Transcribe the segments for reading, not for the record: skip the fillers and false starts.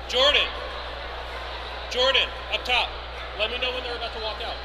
Jordan, up top. Let me know when they're about to walk out.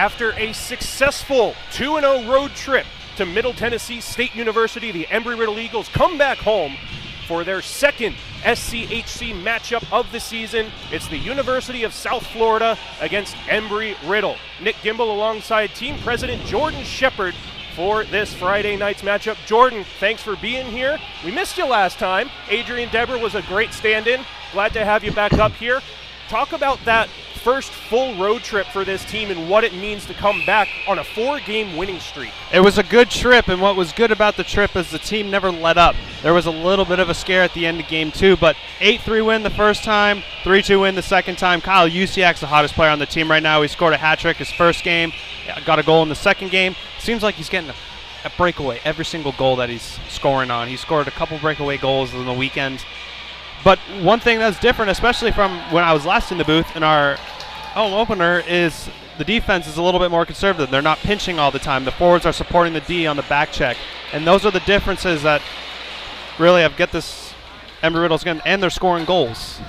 After a successful 2-0 road trip to Middle Tennessee State University, the Embry-Riddle Eagles come back home for their second SCHC matchup of the season. It's the University of South Florida against Embry-Riddle. Nick Gimble alongside team president Jordan Shepard for this Friday night's matchup. Jordan, thanks for being here. We missed you last time. Adrian Deborah was a great stand-in. Glad to have you back up here. Talk about that first full road trip for this team and what it means to come back on a 4-game winning streak. It was a good trip, and what was good about the trip is the team never let up. There was a little bit of a scare at the end of game 2, but 8-3 win the first time, 3-2 win the second time. Kyle Usiak's the hottest player on the team right now. He scored a hat trick his first game, got a goal in the second game. Seems like he's getting a breakaway every single goal that he's scoring on. He scored a couple breakaway goals in the weekend. But one thing that's different, especially from when I was last in the booth in our home opener, is the defense is a little bit more conservative. They're not pinching all the time. The forwards are supporting the D on the back check. And those are the differences that really have get this Embry-Riddle's game, and they're scoring goals.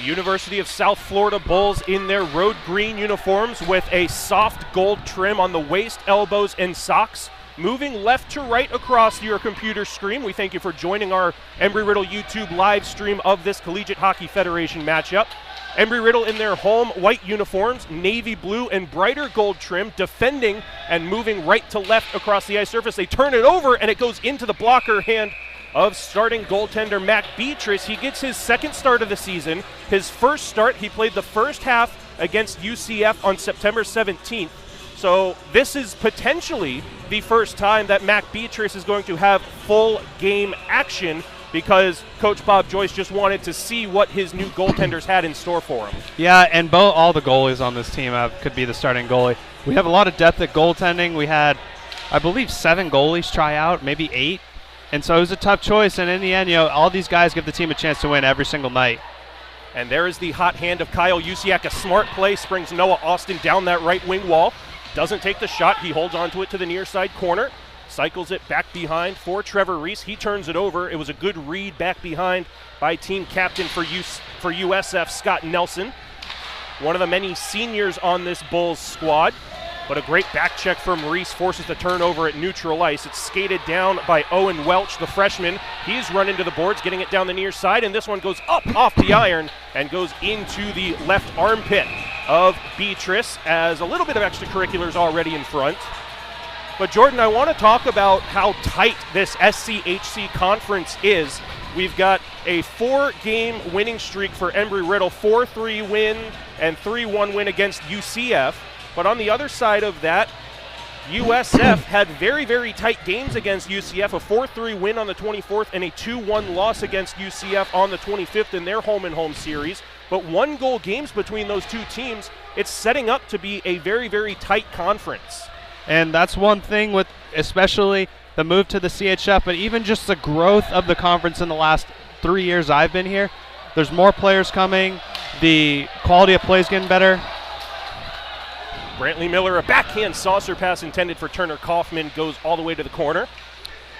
University of South Florida Bulls in their road green uniforms with a soft gold trim on the waist, elbows, and socks. Moving left to right across your computer screen, we thank you for joining our Embry-Riddle YouTube live stream of this Collegiate Hockey Federation matchup. Embry-Riddle in their home white uniforms, navy blue and brighter gold trim, defending and moving right to left across the ice surface. They turn it over and it goes into the blocker hand of starting goaltender Mac Beatrice. He gets his second start of the season. His first start, he played the first half against UCF on September 17th. So this is potentially the first time that Mac Beatrice is going to have full game action, because Coach Bob Joyce just wanted to see what his new goaltenders had in store for him. Yeah, and all the goalies on this team could be the starting goalie. We have a lot of depth at goaltending. We had, I believe, 7 goalies try out, maybe 8. And so it was a tough choice, and in the end, all these guys give the team a chance to win every single night. And there is the hot hand of Kyle Usiak. A smart play springs Noah Austin down that right wing wall. Doesn't take the shot. He holds onto it to the near side corner. Cycles it back behind for Trevor Reese. He turns it over. It was a good read back behind by team captain for USF, Scott Nelson. One of the many seniors on this Bulls squad. But a great back check from Reese forces the turnover at neutral ice. It's skated down by Owen Welch, the freshman. He's run into the boards, getting it down the near side, and this one goes up off the iron and goes into the left armpit of Beatrice, as a little bit of extracurriculars already in front. But Jordan, I want to talk about how tight this SCHC conference is. We've got a 4-game winning streak for Embry-Riddle, 4-3 win and 3-1 win against UCF. But on the other side of that, USF had very, very tight games against UCF, a 4-3 win on the 24th and a 2-1 loss against UCF on the 25th in their home-and-home series. But 1-goal games between those two teams. It's setting up to be a very, very tight conference. And that's one thing with especially the move to the CHF, but even just the growth of the conference in the last 3 years I've been here. There's more players coming. The quality of play is getting better. Brantley Miller, a backhand saucer pass intended for Turner Kaufman, goes all the way to the corner.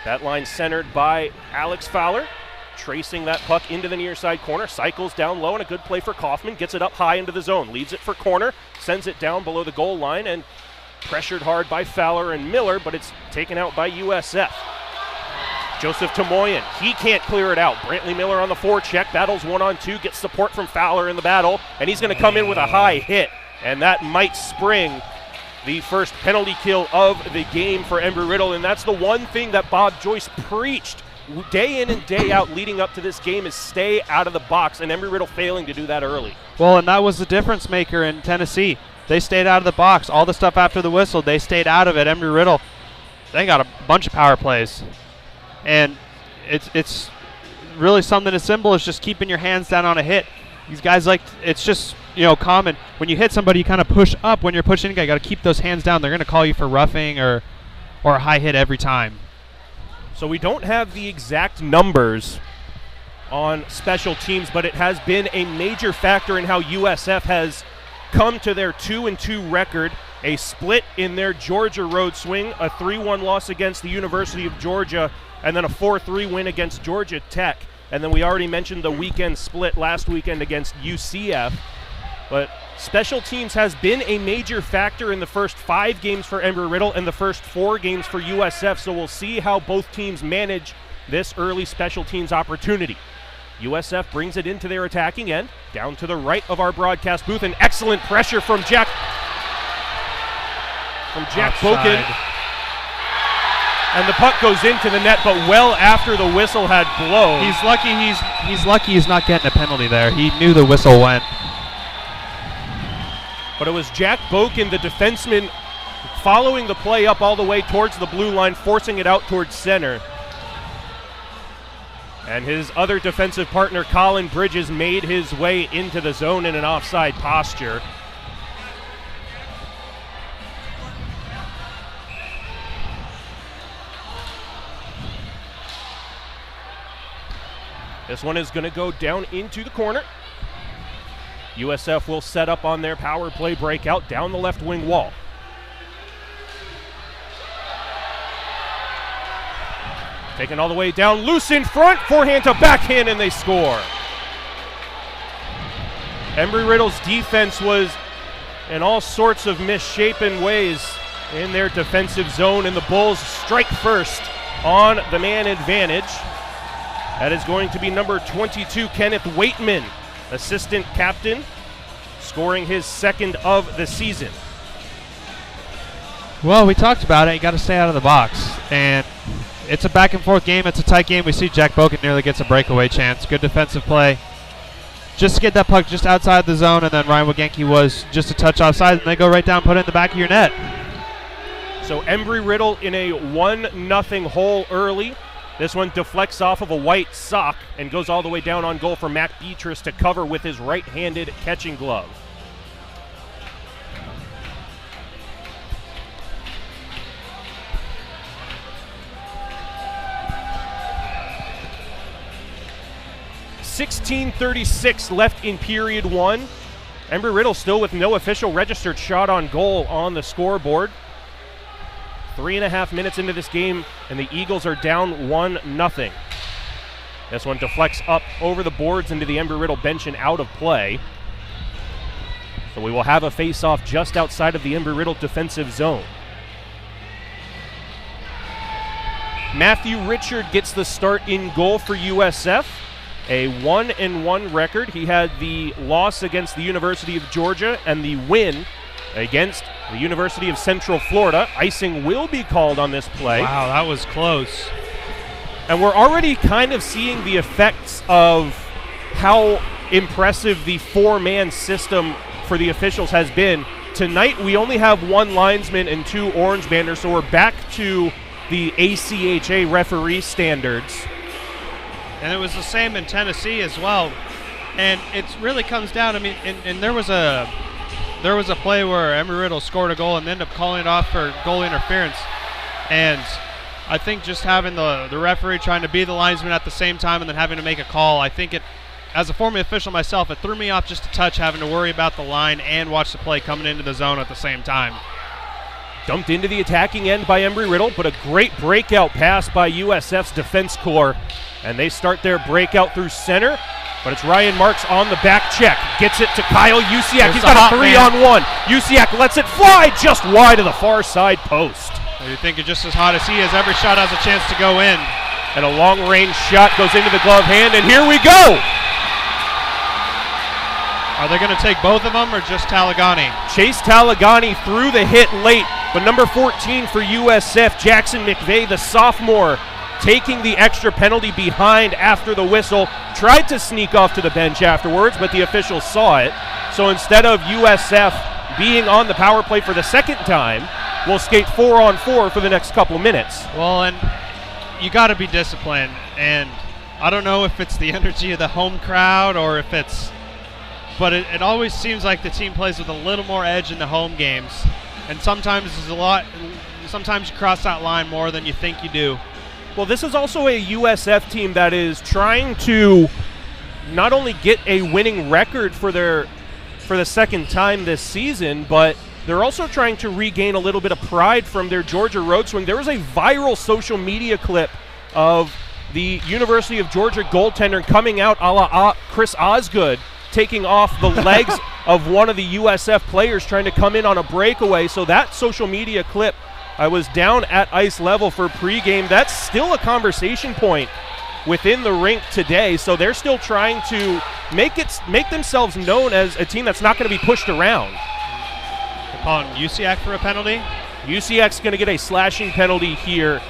That line centered by Alex Fowler, tracing that puck into the near side corner, cycles down low, and a good play for Kaufman, gets it up high into the zone, leaves it for corner, sends it down below the goal line, and pressured hard by Fowler and Miller, but it's taken out by USF. Joseph Tamoyan, he can't clear it out. Brantley Miller on the forecheck, battles 1-on-2, gets support from Fowler in the battle, and he's going to come in with a high hit. And that might spring the first penalty kill of the game for Embry-Riddle. And that's the one thing that Bob Joyce preached day in and day out leading up to this game, is stay out of the box. And Embry-Riddle failing to do that early. Well, and that was the difference maker in Tennessee. They stayed out of the box. All the stuff after the whistle, they stayed out of it. Embry-Riddle, they got a bunch of power plays. And it's really something as simple as just keeping your hands down on a hit. These guys, it's just, common. When you hit somebody, you kind of push up. When you're pushing a guy, you got to keep those hands down. They're going to call you for roughing or a high hit every time. So we don't have the exact numbers on special teams, but it has been a major factor in how USF has come to their 2-2 record. A split in their Georgia road swing, a 3-1 loss against the University of Georgia, and then a 4-3 win against Georgia Tech. And then we already mentioned the weekend split last weekend against UCF. But Special teams has been a major factor in the first 5 games for Embry-Riddle and the first 4 games for USF, so we'll see how both teams manage this early special teams opportunity. USF brings it into their attacking end, down to the right of our broadcast booth, and excellent pressure from Jack Boken. And the puck goes into the net, but well after the whistle had blown. He's lucky he's not getting a penalty there. He knew the whistle went. But it was Jack Boken, the defenseman, following the play up all the way towards the blue line, forcing it out towards center. And his other defensive partner, Colin Bridges, made his way into the zone in an offside posture. This one is going to go down into the corner. USF will set up on their power play breakout down the left wing wall. Taken all the way down, loose in front, forehand to backhand, and they score. Embry-Riddle's defense was in all sorts of misshapen ways in their defensive zone, and the Bulls strike first on the man advantage. That is going to be number 22, Kenneth Waitman, assistant captain, scoring his 2nd of the season. Well, we talked about it. You got to stay out of the box. And it's a back and forth game. It's a tight game. We see Jack Boken nearly gets a breakaway chance. Good defensive play. Just to get that puck just outside the zone, and then Ryan Wagenke was just a touch offside, and they go right down, put it in the back of your net. So Embry-Riddle in a 1-0 hole early. This one deflects off of a white sock and goes all the way down on goal for Mac Beatrice to cover with his right-handed catching glove. .16:36 left in period 1. Embry-Riddle still with no official registered shot on goal on the scoreboard. 3.5 minutes into this game, and the Eagles are down 1-0. This one deflects up over the boards into the Embry-Riddle bench and out of play. So we will have a face-off just outside of the Embry-Riddle defensive zone. Matthew Richard gets the start in goal for USF. A 1-1 record. He had the loss against the University of Georgia and the win against the University of Central Florida. Icing will be called on this play. Wow, that was close. And we're already kind of seeing the effects of how impressive the 4-man system for the officials has been. Tonight we only have 1 linesman and 2 orange banders, so we're back to the ACHA referee standards. And it was the same in Tennessee as well. And it really comes down, I mean, and there was a play where Embry-Riddle scored a goal and ended up calling it off for goal interference. And I think just having the referee trying to be the linesman at the same time and then having to make a call, I think it, as a former official myself, it threw me off just a touch having to worry about the line and watch the play coming into the zone at the same time. Dumped into the attacking end by Embry-Riddle, but a great breakout pass by USF's defense corps. And they start their breakout through center, but it's Ryan Marks on the back check. Gets it to Kyle Usiak. He's got a 3-on-1. Usiak lets it fly just wide of the far side post. You think you're just as hot as he is. Every shot has a chance to go in. And a long-range shot goes into the glove hand, and here we go! Are they going to take both of them or just Talagani? Chase Talagani threw the hit late, but number 14 for USF, Jackson McVeigh, the sophomore, taking the extra penalty behind after the whistle, tried to sneak off to the bench afterwards, but the officials saw it. So instead of USF being on the power play for the 2nd time, we'll skate 4-on-4 for the next couple minutes. Well, and you got to be disciplined, and I don't know if it's the energy of the home crowd or if it's, but it always seems like the team plays with a little more edge in the home games, and sometimes sometimes you cross that line more than you think you do. Well, this is also a USF team that is trying to not only get a winning record for the 2nd time this season, but they're also trying to regain a little bit of pride from their Georgia road swing. There was a viral social media clip of the University of Georgia goaltender coming out a la Chris Osgood, taking off the legs of one of the USF players trying to come in on a breakaway. So that social media clip, I was down at ice level for pregame. That's still a conversation point within the rink today. So they're still trying to make themselves known as a team that's not going to be pushed around. They're calling USF for a penalty. USF's going to get a slashing penalty here.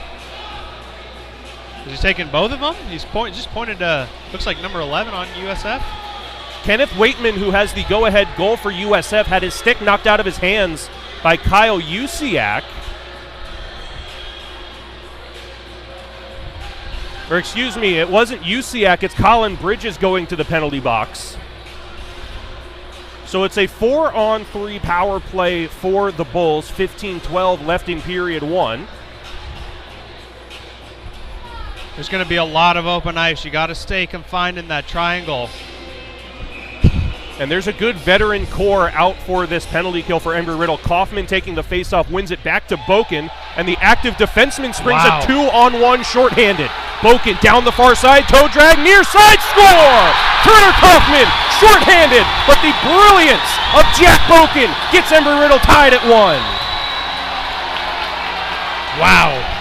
Is he taking both of them? He's just pointed to, looks like number 11 on USF. Kenneth Waitman, who has the go-ahead goal for USF, had his stick knocked out of his hands by Kyle Usiak. Or excuse me, it wasn't Usiak, it's Colin Bridges going to the penalty box. So it's a 4-on-3 power play for the Bulls, 15-12 left in period 1. There's going to be a lot of open ice. You got to stay confined in that triangle. And there's a good veteran core out for this penalty kill for Embry-Riddle. Kaufman taking the faceoff, wins it back to Boken, and the active defenseman springs a 2-on-1 shorthanded. Boken down the far side, toe drag, near side, score! Turner Kaufman, shorthanded, but the brilliance of Jack Boken gets Embry-Riddle tied at 1. Wow.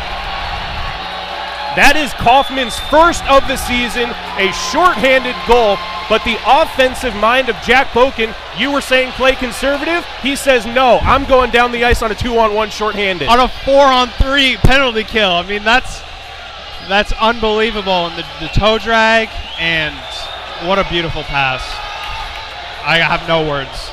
That is Kaufman's first of the season, a shorthanded goal, but the offensive mind of Jack Boken, you were saying play conservative, he says no, I'm going down the ice on a 2-on-1 shorthanded. On a 4-on-3 penalty kill. I mean, that's unbelievable. And the toe drag, and what a beautiful pass. I have no words.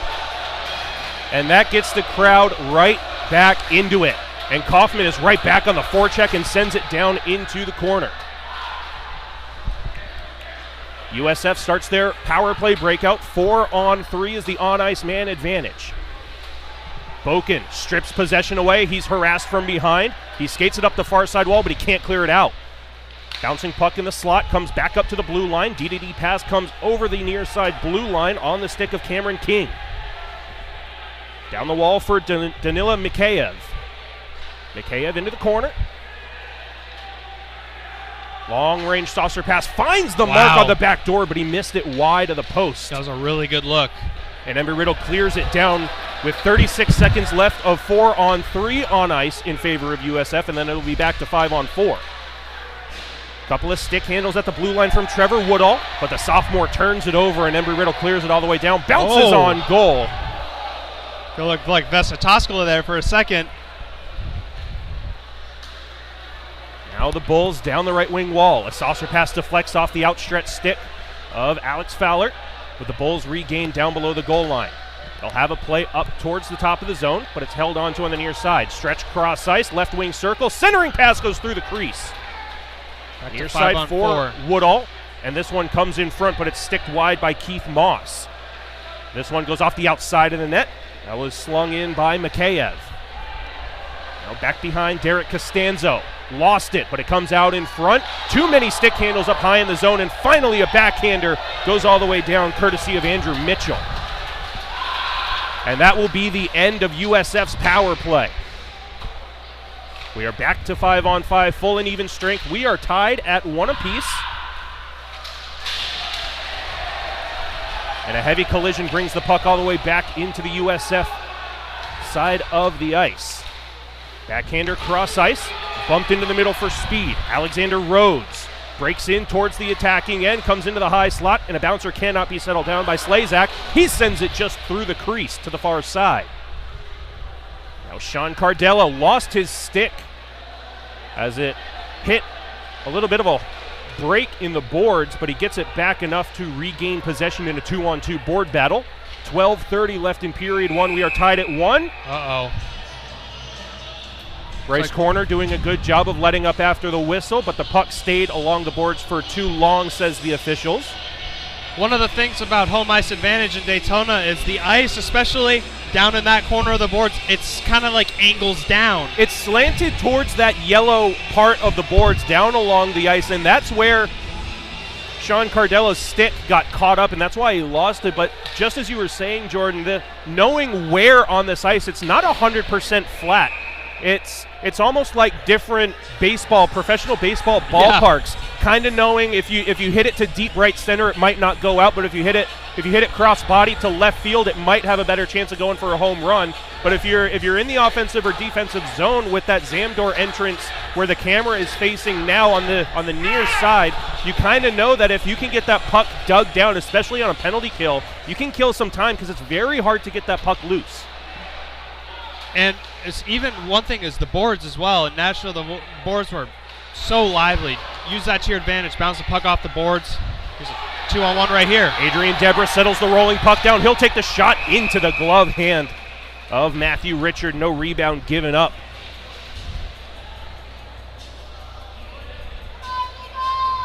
And that gets the crowd right back into it. And Kaufman is right back on the forecheck and sends it down into the corner. USF starts their power play breakout. 4-on-3 is the on-ice man advantage. Boken strips possession away. He's harassed from behind. He skates it up the far side wall, but he can't clear it out. Bouncing puck in the slot, comes back up to the blue line. D-to-D pass comes over the near side blue line on the stick of Cameron King. Down the wall for Danila Mikheyev. Mikheyev into the corner. Long-range saucer pass finds the mark on the back door, but he missed it wide of the post. That was a really good look. And Embry-Riddle clears it down with 36 seconds left of 4-on-3 on ice in favor of USF, and then it'll be back to 5-on-4. Couple of stick handles at the blue line from Trevor Woodall, but the sophomore turns it over, and Embry-Riddle clears it all the way down. Bounces on goal. It looked like Vesa Toskala there for a second. Now the Bulls down the right wing wall. A saucer pass deflects off the outstretched stick of Alex Fowler, with the Bulls regained down below the goal line. They'll have a play up towards the top of the zone, but it's held onto on the near side. Stretch cross ice, left wing circle, centering pass goes through the crease. Near side for Woodall, and this one comes in front, but it's sticked wide by Keith Moss. This one goes off the outside of the net. That was slung in by Mikheyev. Now back behind Derek Costanzo. Lost it, but it comes out in front. Too many stick handles up high in the zone, and finally a backhander goes all the way down, courtesy of Andrew Mitchell. And that will be the end of USF's power play. We are back to 5-on-5, full and even strength. We are tied at 1 apiece. And a heavy collision brings the puck all the way back into the USF side of the ice. Backhander cross ice, bumped into the middle for speed. Alexander Rhodes breaks in towards the attacking end, comes into the high slot, and a bouncer cannot be settled down by Slazak. He sends it just through the crease to the far side. Now Sean Cardella lost his stick as it hit a little bit of a break in the boards, but he gets it back enough to regain possession in a 2-on-2 board battle. 12:30 left in period 1. We are tied at 1. Uh-oh. Bryce Corner doing a good job of letting up after the whistle, but the puck stayed along the boards for too long, says the officials. One of the things about home ice advantage in Daytona is the ice, especially down in that corner of the boards, it's kind of like angles down. It's slanted towards that yellow part of the boards down along the ice, and that's where Sean Cardella's stick got caught up, and that's why he lost it. But just as you were saying, Jordan, knowing where on this ice, it's not 100% flat. it's almost like different professional baseball ballparks. Kind of knowing if you hit it to deep right center, it might not go out, but if you hit it cross body to left field, it might have a better chance of going for a home run. But if you're in the offensive or defensive zone with that Zamdor entrance where the camera is facing now on the near side, you kind of know that if you can get that puck dug down, especially on a penalty kill, you can kill some time because it's very hard to get that puck loose. And it's even one thing is the boards as well. In Nashville, the boards were so lively. Use that to your advantage. Bounce the puck off the boards. Here's a 2-on-1 right here. Adrian Deborah settles the rolling puck down. He'll take the shot into the glove hand of Matthew Richard. No rebound given up.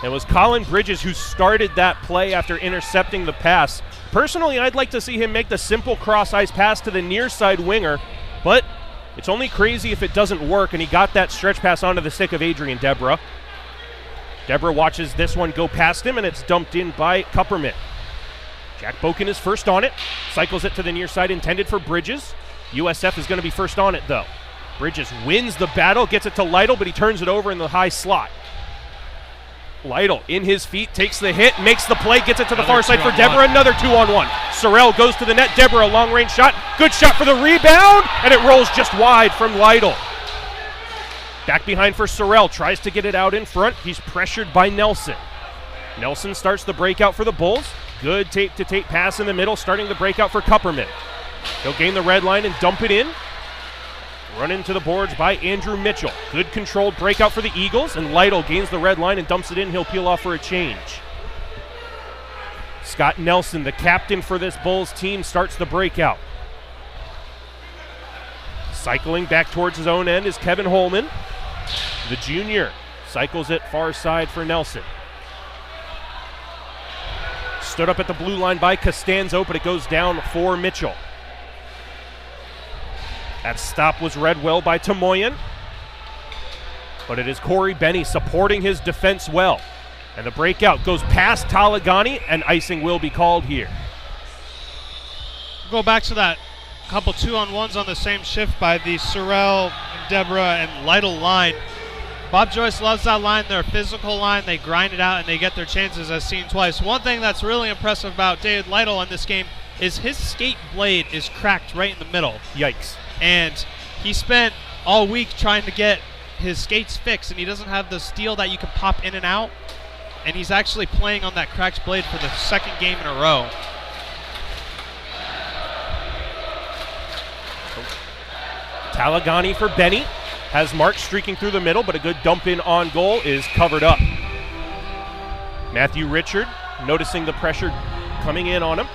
It was Colin Bridges who started that play after intercepting the pass. Personally, I'd like to see him make the simple cross-ice pass to the near side winger, but it's only crazy if it doesn't work, and he got that stretch pass onto the stick of Adrian Deborah. Deborah watches this one go past him, and it's dumped in by Kupperman. Jack Boken is first on it, cycles it to the near side, intended for Bridges. USF is going to be first on it, though. Bridges wins the battle, gets it to Lytle, but he turns it over in the high slot. Lytle in his feet, takes the hit, makes the play, gets it to the far side for Deborah. Another 2-on-1. Sorrell goes to the net. Deborah, a long-range shot. Good shot for the rebound, and it rolls just wide from Lytle. Back behind for Sorrell, tries to get it out in front. He's pressured by Nelson. Nelson starts the breakout for the Bulls. Good tape-to-tape pass in the middle, starting the breakout for Kupperman. He'll gain the red line and dump it in. Run into the boards by Andrew Mitchell. Good controlled breakout for the Eagles, and Lytle gains the red line and dumps it in. He'll peel off for a change. Scott Nelson, the captain for this Bulls team, starts the breakout. Cycling back towards his own end is Kevin Holman. The junior cycles it far side for Nelson. Stood up at the blue line by Costanzo, but it goes down for Mitchell. That stop was read well by Tamoyan, but it is Corey Benny supporting his defense well. And the breakout goes past Talagani, and icing will be called here. Go back to that couple 2-on-1s on the same shift by the Sorrell, Deborah, and Lytle line. Bob Joyce loves that line. They're a physical line. They grind it out, and they get their chances as seen twice. One thing that's really impressive about David Lytle in this game is his skate blade is cracked right in the middle. Yikes. And he spent all week trying to get his skates fixed, and he doesn't have the steel that you can pop in and out. And he's actually playing on that cracked blade for the second game in a row. Talagani for Benny. Has Mark streaking through the middle, but a good dump in on goal is covered up. Matthew Richard noticing the pressure coming in on him.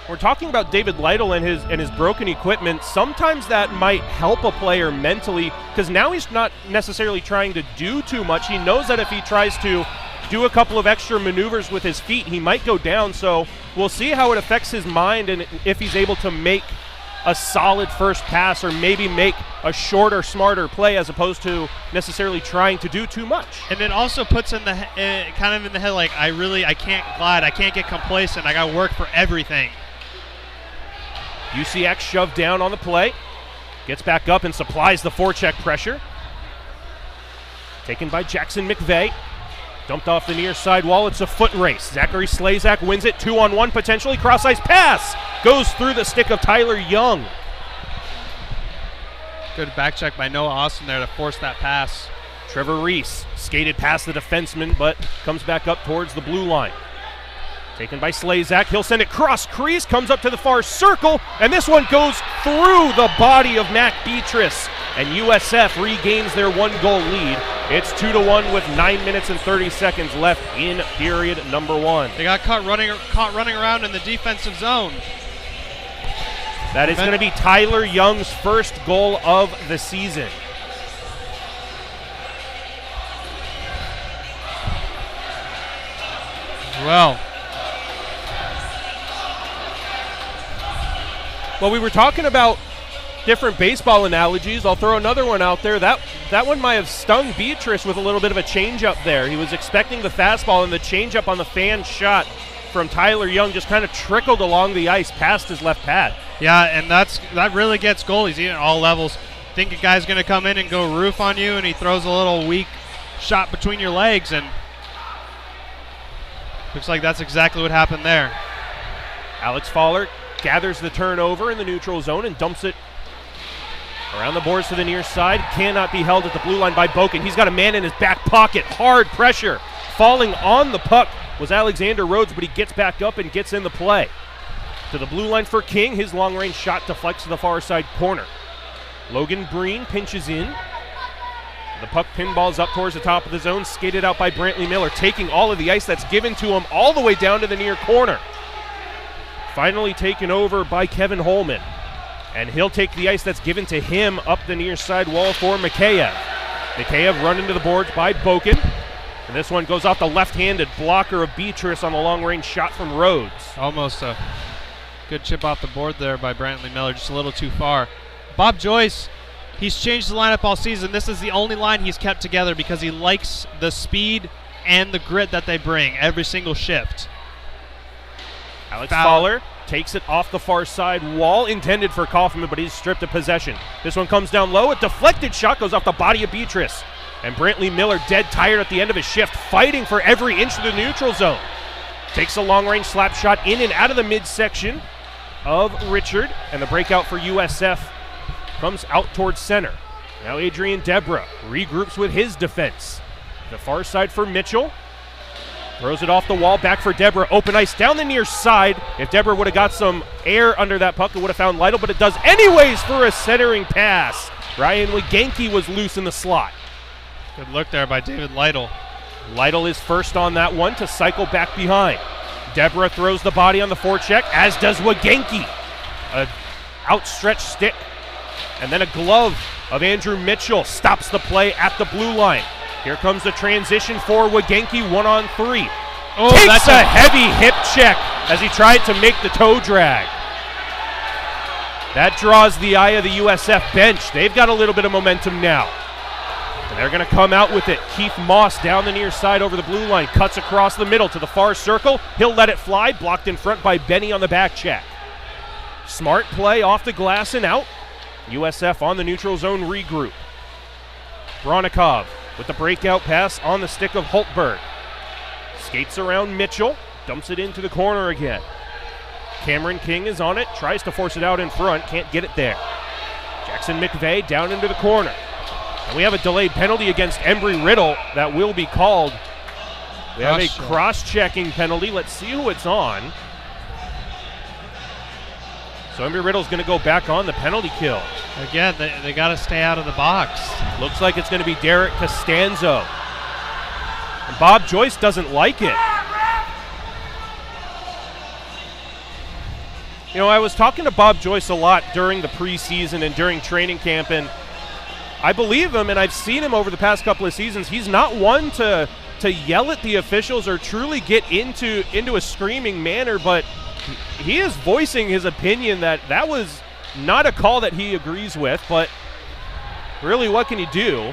We're talking about David Lytle and his broken equipment. Sometimes that might help a player mentally, because now he's not necessarily trying to do too much. He knows that if he tries to do a couple of extra maneuvers with his feet, he might go down. So we'll see how it affects his mind and if he's able to make a solid first pass or maybe make a shorter, smarter play as opposed to necessarily trying to do too much. And it also puts in the kind of in the head like, I can't glide, I can't get complacent, I got to work for everything. UCX shoved down on the play. Gets back up and supplies the forecheck pressure. Taken by Jackson McVeigh. Dumped off the near side wall. It's a foot race. Zachary Slazak wins it 2-on-1 potentially. Cross-ice pass. Goes through the stick of Tyler Young. Good back check by Noah Austin there to force that pass. Trevor Reese skated past the defenseman but comes back up towards the blue line. Taken by Slazak. He'll send it cross crease. Comes up to the far circle. And this one goes through the body of Mac Beatrice. And USF regains their one-goal lead. It's 2-1 with 9 minutes and 30 seconds left in period number 1. They got caught running around in the defensive zone. That is going to be Tyler Young's first goal of the season. Well, we were talking about different baseball analogies. I'll throw another one out there. That one might have stung Beatrice with a little bit of a changeup there. He was expecting the fastball, and the changeup on the fan shot from Tyler Young just kind of trickled along the ice past his left pad. Yeah, and that really gets goalies, even at all levels. think a guy's going to come in and go roof on you, and he throws a little weak shot between your legs, and looks like that's exactly what happened there. Alex Fowler gathers the turnover in the neutral zone and dumps it around the boards to the near side. Cannot be held at the blue line by Boken. He's got a man in his back pocket. Hard pressure. Falling on the puck was Alexander Rhodes, but he gets back up and gets in the play. To the blue line for King. His long-range shot deflects to the far side corner. Logan Breen pinches in. The puck pinballs up towards the top of the zone, skated out by Brantley Miller, taking all of the ice that's given to him all the way down to the near corner. Finally taken over by Kevin Holman. And he'll take the ice that's given to him up the near side wall for Mikheyev. Mikheyev run into the boards by Boken. And this one goes off the left-handed blocker of Beatrice on the long-range shot from Rhodes. Almost a good chip off the board there by Brantley Miller, just a little too far. Bob Joyce, he's changed the lineup all season. This is the only line he's kept together because he likes the speed and the grit that they bring every single shift. Alex Fowler takes it off the far side wall, intended for Kaufman, but he's stripped of possession. This one comes down low. A deflected shot goes off the body of Beatrice. And Brantley Miller, dead tired at the end of his shift, fighting for every inch of the neutral zone. Takes a long-range slap shot in and out of the midsection of Richard, and the breakout for USF comes out towards center. Now Adrian Debra regroups with his defense. The far side for Mitchell. Throws it off the wall, back for Debra. Open ice down the near side. If Debra would have got some air under that puck, it would have found Lytle, but it does anyways for a centering pass. Ryan Wiganke was loose in the slot. Good look there by David Lytle. Lytle is first on that one to cycle back behind. Debra throws the body on the forecheck, as does Wiganke. An outstretched stick, and then a glove of Andrew Mitchell stops the play at the blue line. Here comes the transition for Wiganke, 1-on-3. Oh, Takes that's a heavy hip check as he tried to make the toe drag. That draws the eye of the USF bench. They've got a little bit of momentum now. And they're going to come out with it. Keith Moss down the near side over the blue line, cuts across the middle to the far circle. He'll let it fly, blocked in front by Benny on the back check. Smart play off the glass and out. USF on the neutral zone regroup. Bronikov with the breakout pass on the stick of Hultberg. Skates around Mitchell, dumps it into the corner again. Cameron King is on it, tries to force it out in front, can't get it there. Jackson McVeigh down into the corner. And we have a delayed penalty against Embry-Riddle that will be called. We have a cross-checking penalty. Let's see who it's on. So Embry-Riddle's going to go back on the penalty kill. Again, they got to stay out of the box. Looks like it's going to be Derek Costanzo. And Bob Joyce doesn't like it. You know, I was talking to Bob Joyce a lot during the preseason and during training camp, and I believe him, and I've seen him over the past couple of seasons. He's not one to yell at the officials or truly get into a screaming manner, but he is voicing his opinion that was not a call that he agrees with, but really what can you do?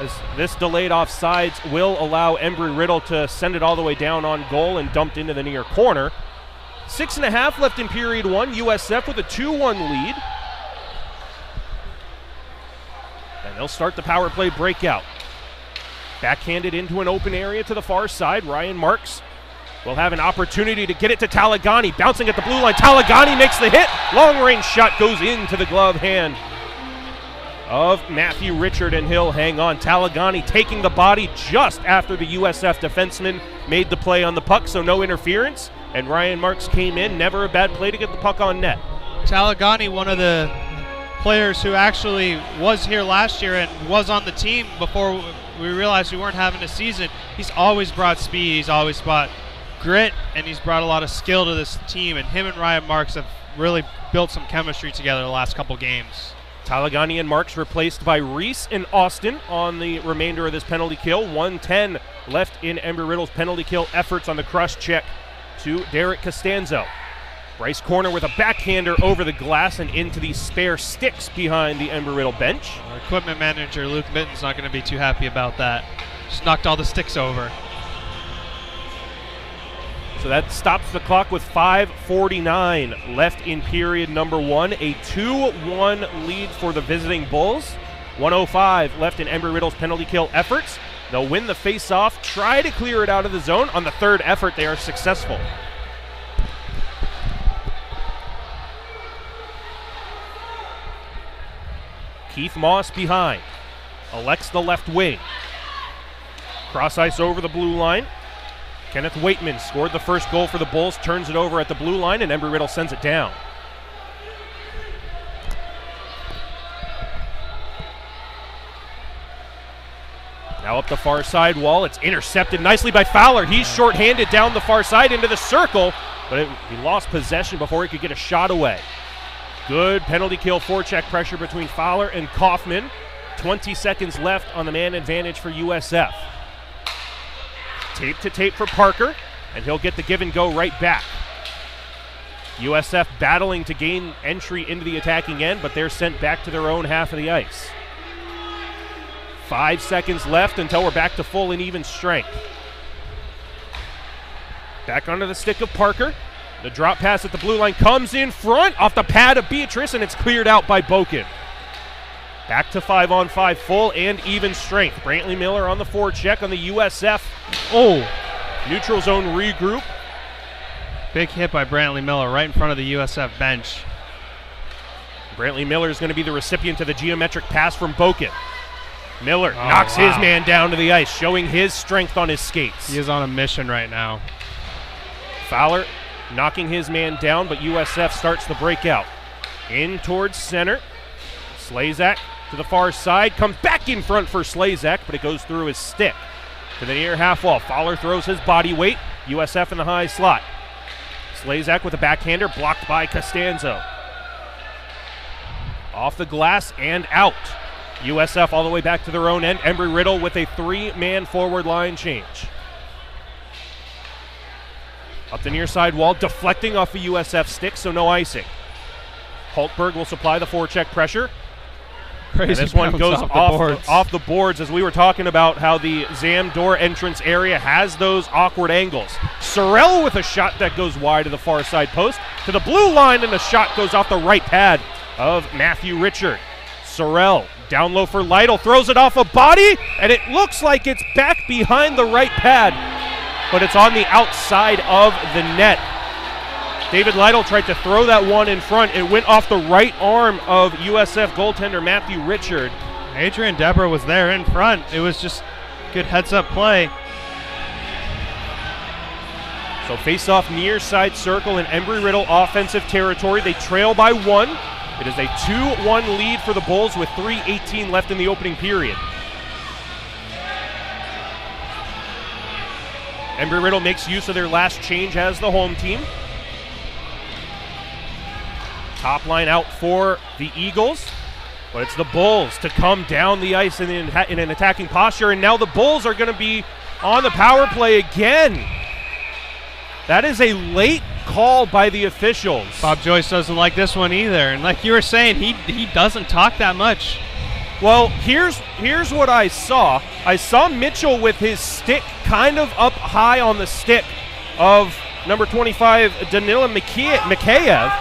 As this delayed offsides will allow Embry-Riddle to send it all the way down on goal and dumped into the near corner. 6.5 left in period one. USF with a 2-1 lead. And they'll start the power play breakout. Backhanded into an open area to the far side. Ryan Marks will have an opportunity to get it to Talagani. Bouncing at the blue line. Talagani makes the hit. Long-range shot goes into the glove hand of Matthew Richard, and he'll hang on. Talagani taking the body just after the USF defenseman made the play on the puck, so no interference. And Ryan Marks came in. Never a bad play to get the puck on net. Talagani, one of the players who actually was here last year and was on the team before we realized we weren't having a season. He's always brought speed. He's always brought grit, and he's brought a lot of skill to this team. And him and Ryan Marks have really built some chemistry together the last couple games. Talagani and Marks replaced by Reese and Austin on the remainder of this penalty kill. 1:10 left in Embry-Riddle's penalty kill efforts on the cross check to Derek Costanzo. Bryce Corner with a backhander over the glass and into the spare sticks behind the Embry-Riddle bench. Our equipment manager Luke Mitten's not going to be too happy about that. Just knocked all the sticks over. So that stops the clock with 5:49 left in period number 1. A 2-1 lead for the visiting Bulls. 1:05 left in Embry-Riddle's penalty kill efforts. They'll win the face-off, try to clear it out of the zone. On the third effort, they are successful. Keith Moss behind. Elects the left wing. Cross ice over the blue line. Kenneth Waitman scored the first goal for the Bulls, turns it over at the blue line, and Embry-Riddle sends it down. Now up the far side wall. It's intercepted nicely by Fowler. He's shorthanded down the far side into the circle, but he lost possession before he could get a shot away. Good penalty kill forecheck pressure between Fowler and Kaufman. 20 seconds left on the man advantage for USF. Tape to tape for Parker, and he'll get the give and go right back. USF battling to gain entry into the attacking end, but they're sent back to their own half of the ice. 5 seconds left until we're back to full and even strength. Back onto the stick of Parker. The drop pass at the blue line comes in front off the pad of Beatrice, and it's cleared out by Boken. Back to 5-on-5 full and even strength. Brantley Miller on the forecheck on the USF. Neutral zone regroup. Big hit by Brantley Miller right in front of the USF bench. Brantley Miller is going to be the recipient of the geometric pass from Boken. Miller knocks his man down to the ice, showing his strength on his skates. He is on a mission right now. Fowler knocking his man down, but USF starts the breakout. In towards center. Slazak to the far side, comes back in front for Slazak, but it goes through his stick. To the near half wall, Fowler throws his body weight. USF in the high slot. Slazak with a backhander, blocked by Costanzo. Off the glass and out. USF all the way back to their own end. Embry-Riddle with a 3-man forward line change. Up the near side wall, deflecting off the USF stick, so no icing. Holtberg will supply the forecheck pressure. Crazy. And this one goes off the boards, as we were talking about how the Zam door entrance area has those awkward angles. Sorrell with a shot that goes wide to the far side post. To the blue line, and a shot goes off the right pad of Matthew Richard. Sorrell down low for Lytle, throws it off a body, and it looks like it's back behind the right pad, but it's on the outside of the net. David Lytle tried to throw that one in front. It went off the right arm of USF goaltender Matthew Richard. Adrian Deborah was there in front. It was just good heads-up play. So face-off near side circle in Embry-Riddle offensive territory. They trail by 1. It is a 2-1 lead for the Bulls with 3:18 left in the opening period. Embry-Riddle makes use of their last change as the home team. Top line out for the Eagles, but it's the Bulls to come down the ice in an attacking posture, and now the Bulls are going to be on the power play again. That is a late call by the officials. Bob Joyce doesn't like this one either, and like you were saying, he doesn't talk that much. Well, here's what I saw. I saw Mitchell with his stick kind of up high on the stick of number 25, Danila Mikheyev,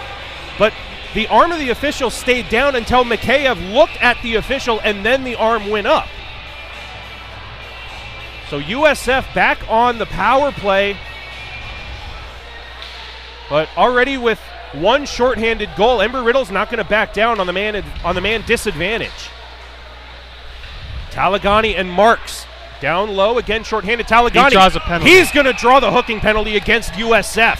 but the arm of the official stayed down until Mikheyev looked at the official, and then the arm went up. So USF back on the power play, but already with one shorthanded goal. Embry-Riddle's not going to back down on the man disadvantage. Talagani and Marks down low, again shorthanded. Talagani, he draws a penalty. He's going to draw the hooking penalty against USF.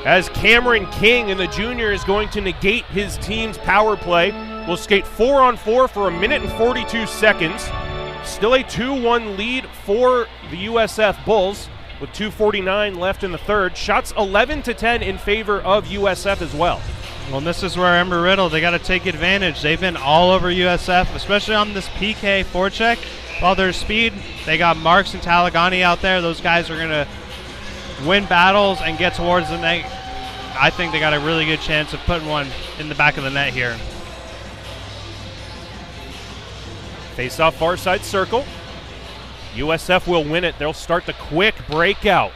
As Cameron King and the junior is going to negate his team's power play. We'll skate 4-on-4 for 1 minute and 42 seconds. Still a 2-1 lead for the USF Bulls with 2:49 left in the third. Shots 11-10 in favor of USF as well. Well, this is where Embry-Riddle, they got to take advantage. They've been all over USF, especially on this PK forecheck. While their speed, they got Marks and Talagani out there. Those guys are going to win battles and get towards the net. I think they got a really good chance of putting one in the back of the net here. Face off far side circle. USF will win it. They'll start the quick breakout.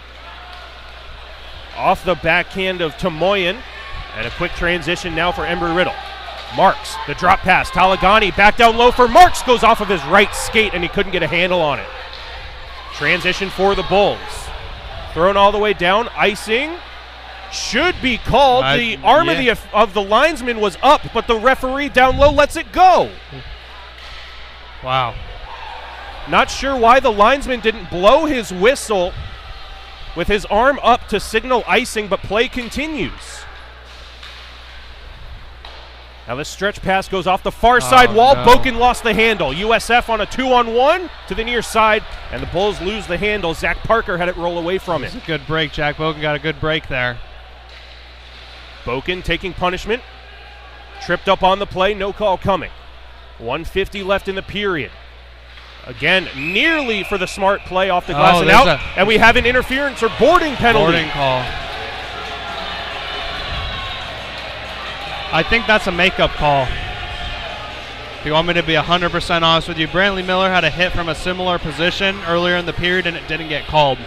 Off the backhand of Tamoyan. And a quick transition now for Embry-Riddle. Marks, the drop pass. Talagani back down low for Marks. Goes off of his right skate and he couldn't get a handle on it. Transition for the Bulls. Thrown all the way down. Icing should be called. The arm of the linesman was up, but the referee down low lets it go. Wow. Not sure why the linesman didn't blow his whistle with his arm up to signal icing, but play continues. Now this stretch pass goes off the far side wall. No. Boken lost the handle. USF on a 2-on-1 to the near side, and the Bulls lose the handle. Zach Parker had it roll away from him. It's a good break. Jack Boken got a good break there. Boken taking punishment. Tripped up on the play, no call coming. 1:50 left in the period. Again, nearly for the smart play off the glass and out. And we have an interference or boarding penalty. Boarding call. I think that's a makeup call. If you want me to be 100% honest with you, Brantley Miller had a hit from a similar position earlier in the period and it didn't get called.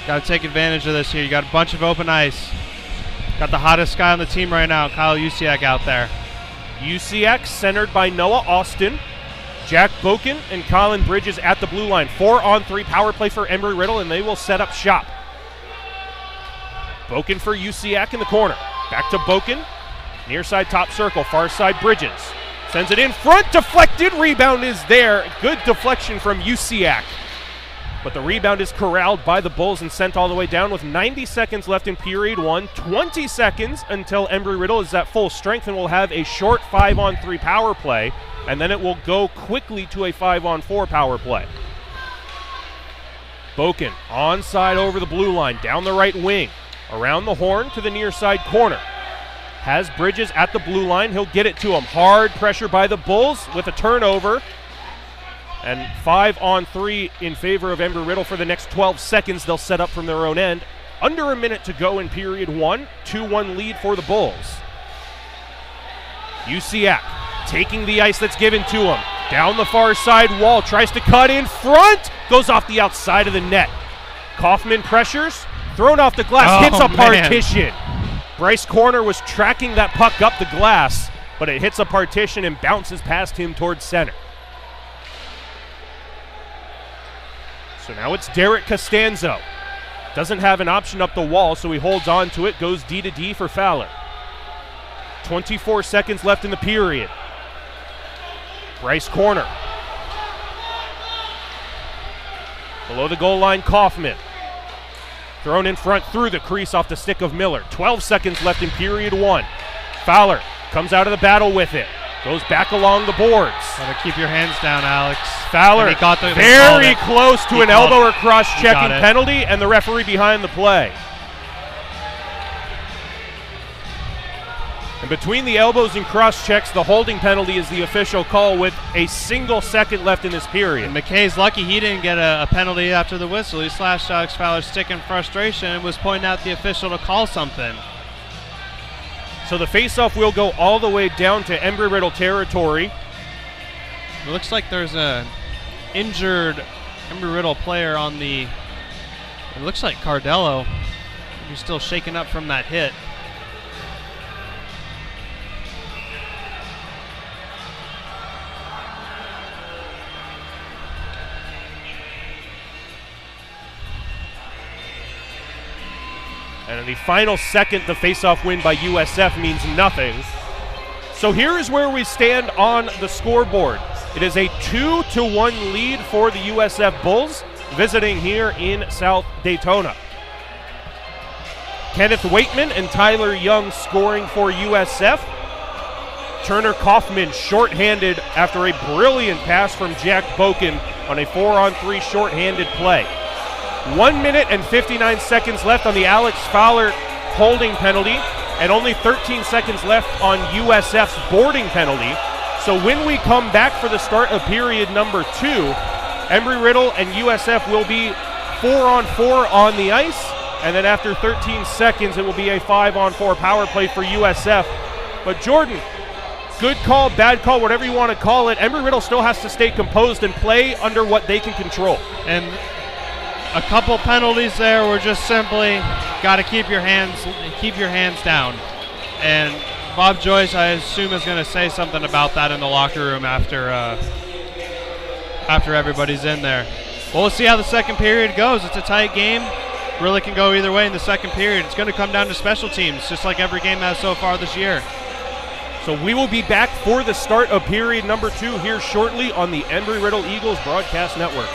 Got to take advantage of this here. You got a bunch of open ice. Got the hottest guy on the team right now, Kyle Usiak, out there. Usiak centered by Noah Austin. Jack Boken and Colin Bridges at the blue line. 4-on-3 power play for Embry-Riddle, and they will set up shop. Boken for Usiak in the corner. Back to Boken. Near side top circle, far side Bridges. Sends it in front, deflected, rebound is there. Good deflection from Usiak. But the rebound is corralled by the Bulls and sent all the way down with 90 seconds left in period one. 20 seconds until Embry-Riddle is at full strength and will have a short 5-on-3 power play. And then it will go quickly to a 5-on-4 power play. Boken onside over the blue line, down the right wing, around the horn to the near side corner. Has Bridges at the blue line. He'll get it to him. Hard pressure by the Bulls with a turnover. And 5-on-3 in favor of Embry-Riddle for the next 12 seconds. They'll set up from their own end. Under a minute to go in period one. 2-1 lead for the Bulls. Usiak taking the ice that's given to him. Down the far side wall. Tries to cut in front. Goes off the outside of the net. Kaufman pressures. Thrown off the glass. Hits a partition. Bryce Corner was tracking that puck up the glass, but it hits a partition and bounces past him towards center. So now it's Derek Costanzo. Doesn't have an option up the wall, so he holds on to it. Goes D to D for Fowler. 24 seconds left in the period. Bryce Corner. Below the goal line, Kaufman. Thrown in front through the crease off the stick of Miller. 12 seconds left in period one. Fowler comes out of the battle with it. Goes back along the boards. Gotta keep your hands down, Alex. Fowler very close to an elbow or cross-checking penalty, and the referee behind the play. And between the elbows and cross-checks, the holding penalty is the official call with a single second left in this period. And McKay's lucky he didn't get a penalty after the whistle. He slashed Alex Fowler's stick in frustration and was pointing out the official to call something. So the face-off will go all the way down to Embry-Riddle territory. It looks like there's a injured Embry-Riddle player on the... It looks like Cardello. He's still shaken up from that hit. And in the final second, the face-off win by USF means nothing. So here is where we stand on the scoreboard. It is a 2-1 lead for the USF Bulls, visiting here in South Daytona. Kenneth Waitman and Tyler Young scoring for USF. Turner Kaufman shorthanded after a brilliant pass from Jack Boken on a 4-on-3 shorthanded play. 1 minute and 59 seconds left on the Alex Fowler holding penalty, and only 13 seconds left on USF's boarding penalty. So when we come back for the start of period number 2, Embry-Riddle and USF will be 4-on-4 on the ice, and then after 13 seconds, it will be a 5-on-4 power play for USF. But Jordan, good call, bad call, whatever you want to call it, Embry-Riddle still has to stay composed and play under what they can control. And a couple penalties there were just simply got to keep your hands down. And Bob Joyce, I assume, is going to say something about that in the locker room after everybody's in there. Well, we'll see how the second period goes. It's a tight game. Really can go either way in the second period. It's going to come down to special teams, just like every game has so far this year. So we will be back for the start of period number 2 here shortly on the Embry-Riddle Eagles Broadcast Network.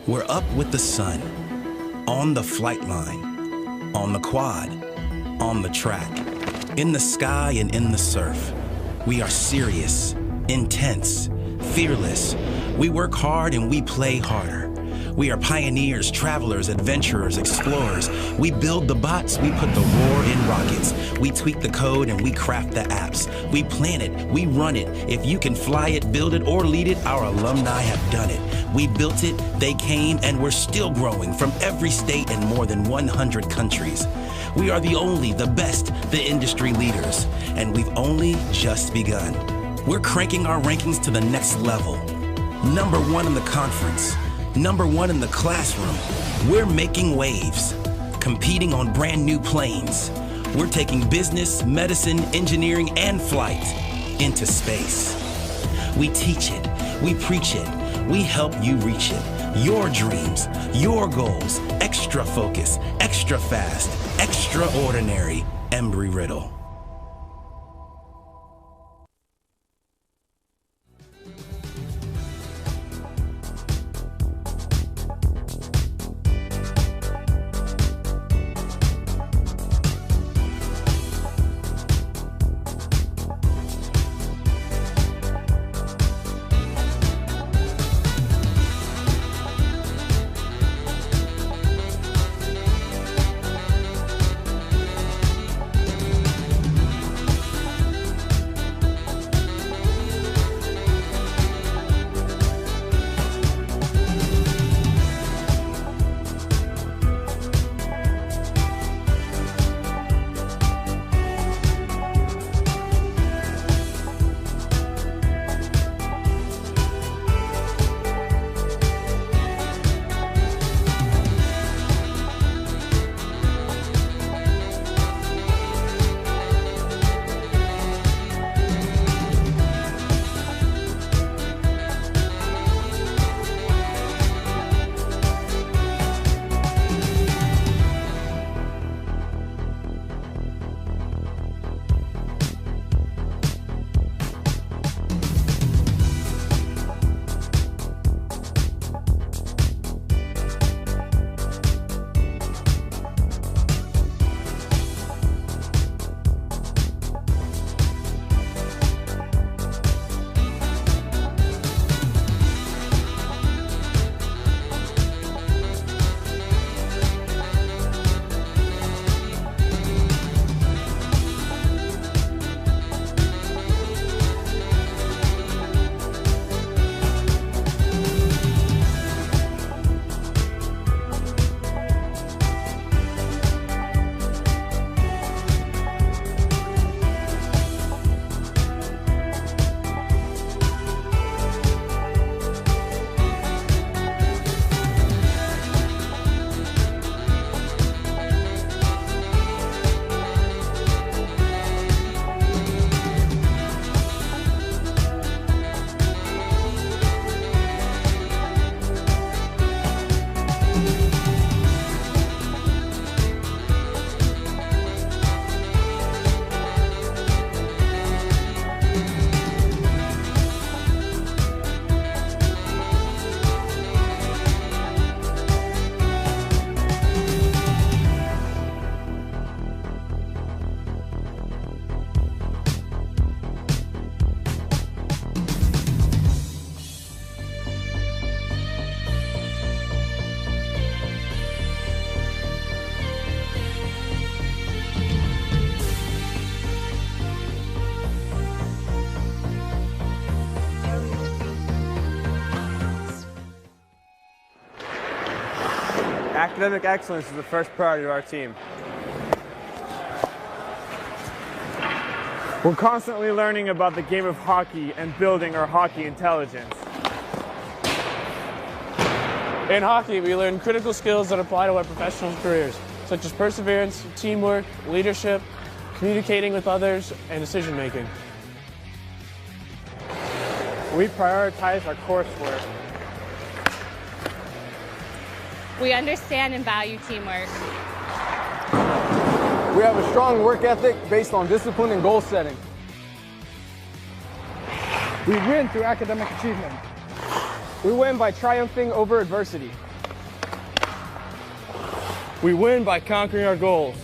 We're up with the sun, on the flight line, on the quad, on the track, in the sky and in the surf. We are serious, intense, fearless. We work hard and we play harder. We are pioneers, travelers, adventurers, explorers. We build the bots, we put the roar in rockets. We tweak the code and we craft the apps. We plan it, we run it. If you can fly it, build it, or lead it, our alumni have done it. We built it, they came, and we're still growing from every state and more than 100 countries. We are the only, the best, the industry leaders, and we've only just begun. We're cranking our rankings to the next level. #1 in the conference. #1 in the classroom. We're making waves, competing on brand new planes. We're taking business, medicine, engineering, and flight into space. We teach it, we preach it, we help you reach it. Your dreams, your goals, extra focus, extra fast, extraordinary. Embry-Riddle. Academic excellence is the first priority of our team. We're constantly learning about the game of hockey and building our hockey intelligence. In hockey, we learn critical skills that apply to our professional careers, such as perseverance, teamwork, leadership, communicating with others, and decision-making. We prioritize our coursework. We understand and value teamwork. We have a strong work ethic based on discipline and goal setting. We win through academic achievement. We win by triumphing over adversity. We win by conquering our goals.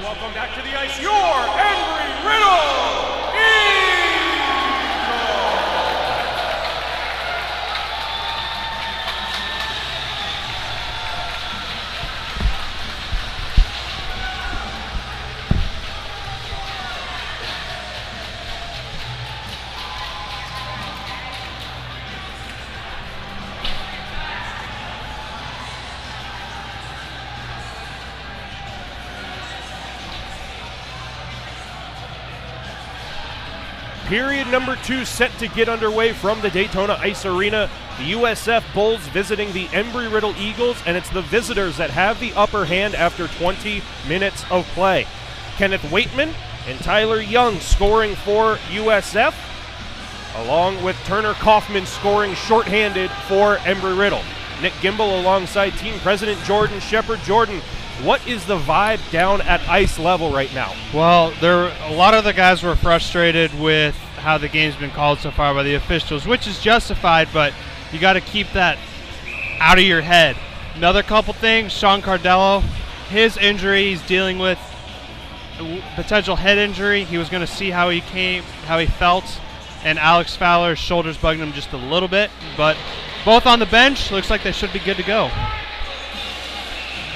welcome back to the ice your Embry-Riddle Period number 2 set to get underway from the Daytona Ice Arena. The USF Bulls visiting the Embry-Riddle Eagles, and it's the visitors that have the upper hand after 20 minutes of play. Kenneth Waitman and Tyler Young scoring for USF, along with Turner Kaufman scoring shorthanded for Embry-Riddle. Nick Gimbel alongside team president Jordan Shepard. Jordan, what is the vibe down at ice level right now? Well, a lot of the guys were frustrated with how the game's been called so far by the officials, which is justified, but you got to keep that out of your head. Another couple things, Sean Cardello, his injury, he's dealing with a potential head injury. He was going to see how he felt, and Alex Fowler's shoulders bugging him just a little bit, but both on the bench, looks like they should be good to go.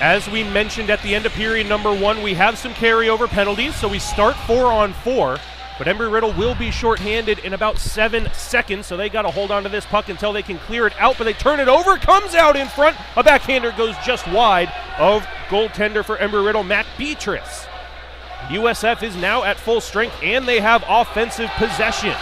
As we mentioned at the end of period number 1, we have some carryover penalties, so we start 4-on-4, but Embry-Riddle will be shorthanded in about 7 seconds, so they got to hold on to this puck until they can clear it out, but they turn it over, comes out in front, a backhander goes just wide of goaltender for Embry-Riddle, Matt Beatrice. USF is now at full strength, and they have offensive possession.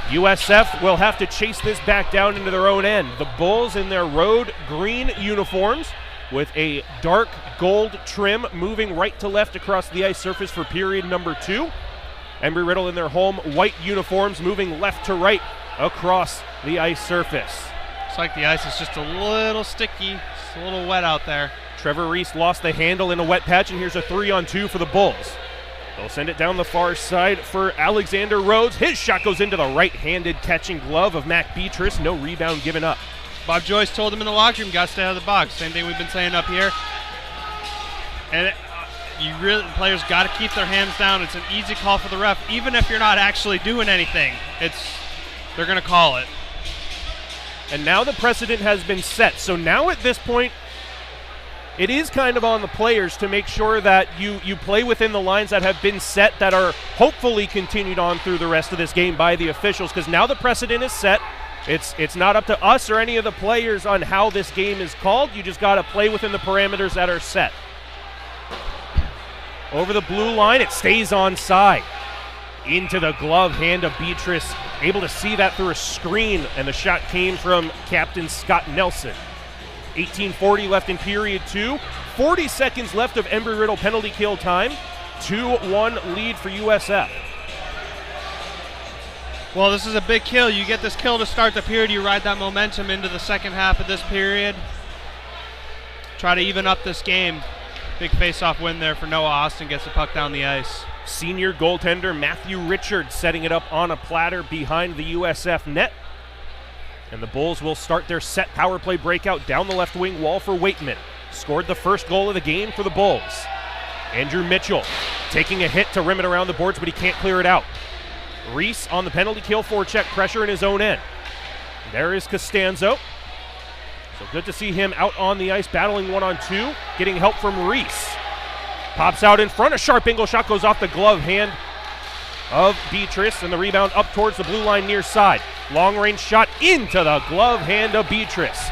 USF will have to chase this back down into their own end. The Bulls in their road green uniforms with a dark gold trim moving right to left across the ice surface for period number 2. Embry-Riddle in their home white uniforms moving left to right across the ice surface. Looks like the ice is just a little sticky, just a little wet out there. Trevor Reese lost the handle in a wet patch, and here's a 3-on-2 for the Bulls. They'll send it down the far side for Alexander Rhodes. His shot goes into the right-handed catching glove of Mac Beatrice. No rebound given up. Bob Joyce told him in the locker room, got to stay out of the box. Same thing we've been saying up here. And players got to keep their hands down. It's an easy call for the ref, even if you're not actually doing anything. They're going to call it. And now the precedent has been set. So now at this point, it is kind of on the players to make sure that you play within the lines that have been set, that are hopefully continued on through the rest of this game by the officials, because now the precedent is set. It's not up to us or any of the players on how this game is called. You just got to play within the parameters that are set. Over the blue line, it stays onside. Into the glove hand of Beatrice, able to see that through a screen, and the shot came from Captain Scott Nelson. 18:40 left in period 2. 40 seconds left of Embry-Riddle penalty kill time. 2-1 lead for USF. Well, this is a big kill. You get this kill to start the period. You ride that momentum into the second half of this period. Try to even up this game. Big face-off win there for Noah Austin. Gets the puck down the ice. Senior goaltender Matthew Richards setting it up on a platter behind the USF net. And the Bulls will start their set power play breakout down the left wing wall for Waitman. Scored the first goal of the game for the Bulls. Andrew Mitchell taking a hit to rim it around the boards, but he can't clear it out. Reese on the penalty kill, forecheck pressure in his own end. There is Costanzo. So good to see him out on the ice battling 1-on-2, getting help from Reese. Pops out in front, a sharp angle shot goes off the glove hand of Beatrice, and the rebound up towards the blue line near side. Long range shot into the glove hand of Beatrice.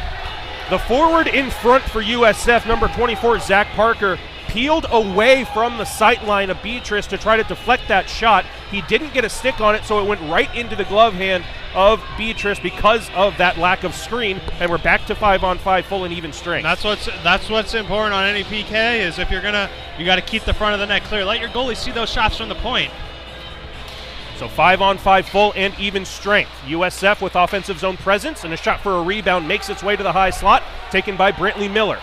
The forward in front for USF, number 24, Zach Parker, peeled away from the sight line of Beatrice to try to deflect that shot. He didn't get a stick on it, so it went right into the glove hand of Beatrice because of that lack of screen, and we're back to 5-on-5 full and even strength. That's what's important on any PK is if you got to keep the front of the net clear. Let your goalie see those shots from the point. So 5-on-5 full and even strength. USF with offensive zone presence, and a shot for a rebound makes its way to the high slot, taken by Brantley Miller.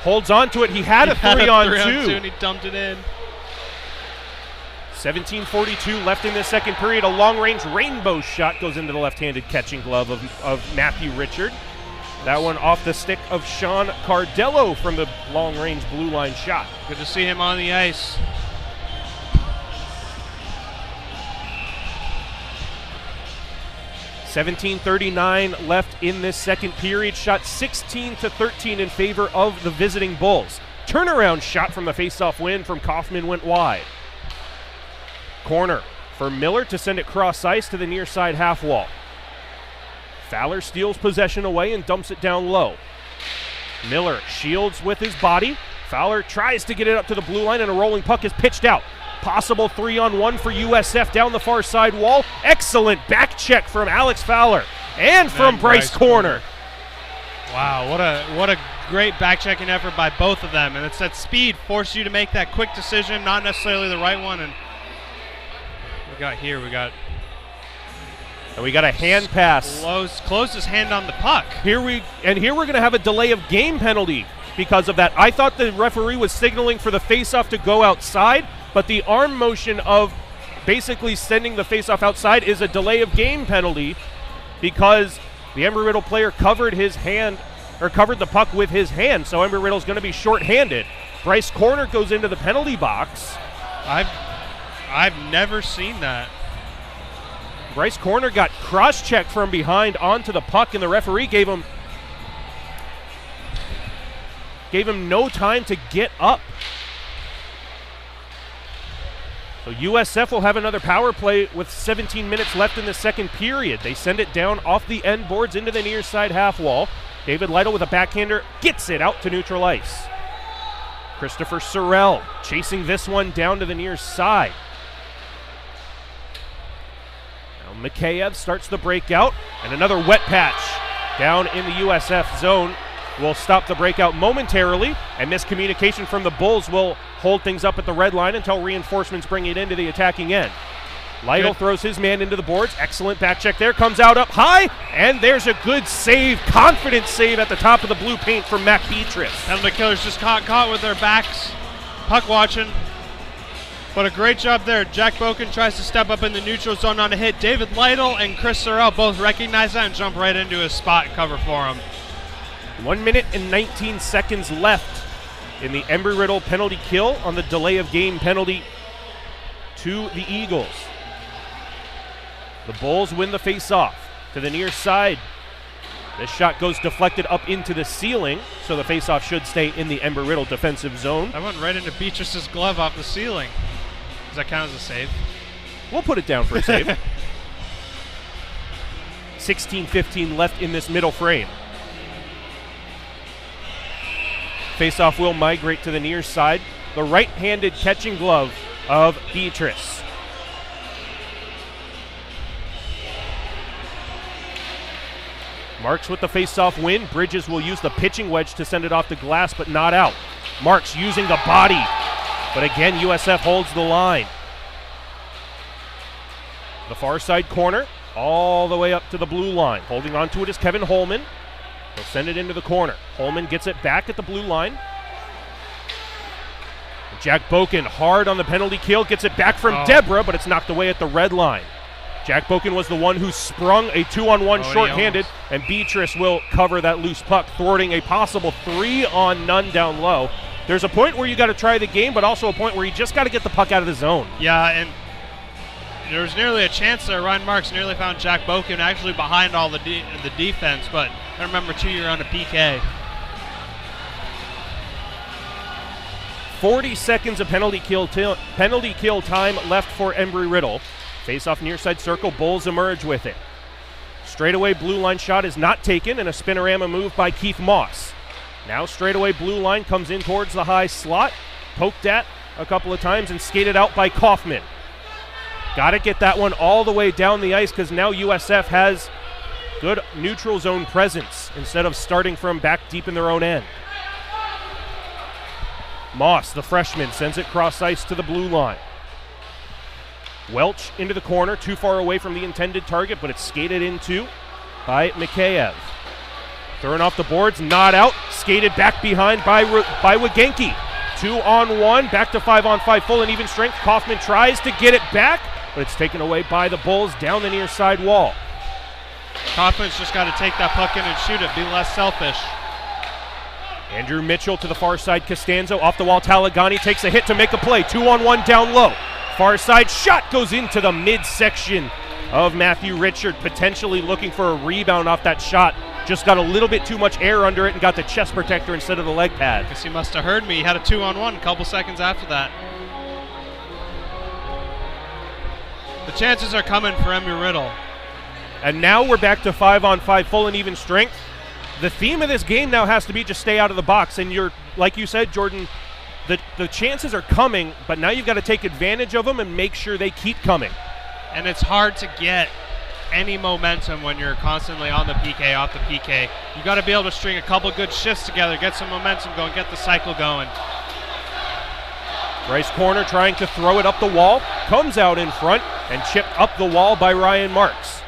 Holds on to it. He had a 3-on-2. And he dumped it in. 17:42 left in the second period. A long-range rainbow shot goes into the left-handed catching glove of Matthew Richard. That one off the stick of Sean Cardello from the long-range blue line shot. Good to see him on the ice. $17:39 left in this second period. Shot 16-13 in favor of the visiting Bulls. Turnaround shot from the faceoff win from Kaufman went wide. Corner for Miller to send it cross ice to the near side half wall. Fowler steals possession away and dumps it down low. Miller shields with his body. Fowler tries to get it up to the blue line, and a rolling puck is pitched out. Possible 3-on-1 for USF down the far side wall. Excellent back check from Alex Fowler and from Bryce Corner. Wow, what a great back checking effort by both of them. And it's that speed forces you to make that quick decision, not necessarily the right one. And we got a hand pass. Closed his hand on the puck. Here we're going to have a delay of game penalty because of that. I thought the referee was signaling for the faceoff to go outside, but the arm motion of basically sending the faceoff outside is a delay of game penalty because the Embry-Riddle player covered the puck with his hand, so Embry-Riddle's going to be shorthanded. Bryce Corner goes into the penalty box. I've never seen that. Bryce Corner got cross-checked from behind onto the puck, and the referee gave him no time to get up. So USF will have another power play with 17 minutes left in the second period. They send it down off the end boards into the near side half wall. David Lytle with a backhander gets it out to neutral ice. Christopher Sorrell chasing this one down to the near side. Now Mikheyev starts the breakout, and another wet patch down in the USF zone will stop the breakout momentarily, and miscommunication from the Bulls will hold things up at the red line until reinforcements bring it into the attacking end. Lytle throws his man into the boards. Excellent back check there. Comes out up high, and there's a good save, confident save at the top of the blue paint from Mac Beatrice. And the Killers just caught with their backs, puck watching. But a great job there. Jack Boken tries to step up in the neutral zone on a hit. David Lytle and Chris Sorrell both recognize that and jump right into his spot and cover for him. 1 minute and 19 seconds left in the Embry-Riddle penalty kill on the delay of game penalty to the Eagles. The Bulls win the face-off to the near side. This shot goes deflected up into the ceiling, so the face-off should stay in the Embry-Riddle defensive zone. I went right into Beatrice's glove off the ceiling. Does that count as a save? We'll put it down for a save. 16:15 left in this middle frame. Face-off will migrate to the near side. The right-handed catching glove of Beatrice. Marks with the face-off win. Bridges will use the pitching wedge to send it off the glass, but not out. Marks using the body, but again, USF holds the line. The far side corner, all the way up to the blue line. Holding on to it is Kevin Holman. He'll send it into the corner. Holman gets it back at the blue line. Jack Boken hard on the penalty kill, gets it back from Deborah, but it's knocked away at the red line. Jack Boken was the one who sprung a 2-on-1 shorthanded, and Beatrice will cover that loose puck, thwarting a possible 3-on-none down low. There's a point where you got to try the game, but also a point where you just got to get the puck out of the zone. Yeah, and there was nearly a chance there. Ryan Marks nearly found Jack Boken actually behind all the defense, but I remember too, you're on a PK. 40 seconds of penalty kill time left for Embry-Riddle. Face-off near side circle, Bulls emerge with it. Straightaway blue line shot is not taken, and a spinorama move by Keith Moss. Now straightaway blue line comes in towards the high slot, poked at a couple of times and skated out by Kaufman. Got to get that one all the way down the ice because now USF has good neutral zone presence instead of starting from back deep in their own end. Moss, the freshman, sends it cross ice to the blue line. Welch into the corner, too far away from the intended target, but it's skated into by Mikheyev. Thrown off the boards, not out, skated back behind by Wagenki. 2-on-1, back to 5-on-5, full and even strength. Kaufman tries to get it back, but it's taken away by the Bulls down the near side wall. Kaufman's just got to take that puck in and shoot it, be less selfish. Andrew Mitchell to the far side. Costanzo off the wall. Talagani takes a hit to make a play. 2-on-1 down low. Far side shot goes into the midsection of Matthew Richard, potentially looking for a rebound off that shot. Just got a little bit too much air under it and got the chest protector instead of the leg pad. Guess he must have heard me. He had a 2-on-1 a couple seconds after that. The chances are coming for Embry-Riddle. And now we're back to 5-on-5 full and even strength. The theme of this game now has to be just stay out of the box. And you're, like you said, Jordan, the chances are coming, but now you've got to take advantage of them and make sure they keep coming. And it's hard to get any momentum when you're constantly on the PK, off the PK. You got to be able to string a couple good shifts together, get some momentum going, get the cycle going. Bryce Corner trying to throw it up the wall, comes out in front and chipped up the wall by Ryan Marks.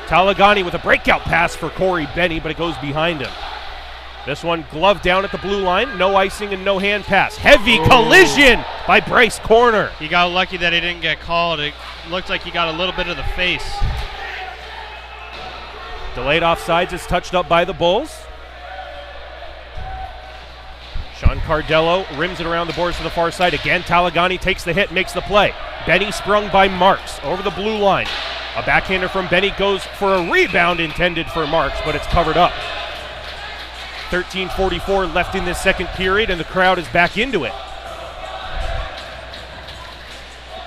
Talagani with a breakout pass for Corey Benny, but it goes behind him. This one gloved down at the blue line, no icing and no hand pass. Heavy collision by Bryce Corner. He got lucky that he didn't get called. It looked like he got a little bit of the face. Delayed offsides is touched up by the Bulls. Sean Cardello rims it around the boards to the far side. Again, Talagani takes the hit, makes the play. Benny sprung by Marks over the blue line. A backhander from Benny goes for a rebound intended for Marks, but it's covered up. 13:44 left in this second period, and the crowd is back into it.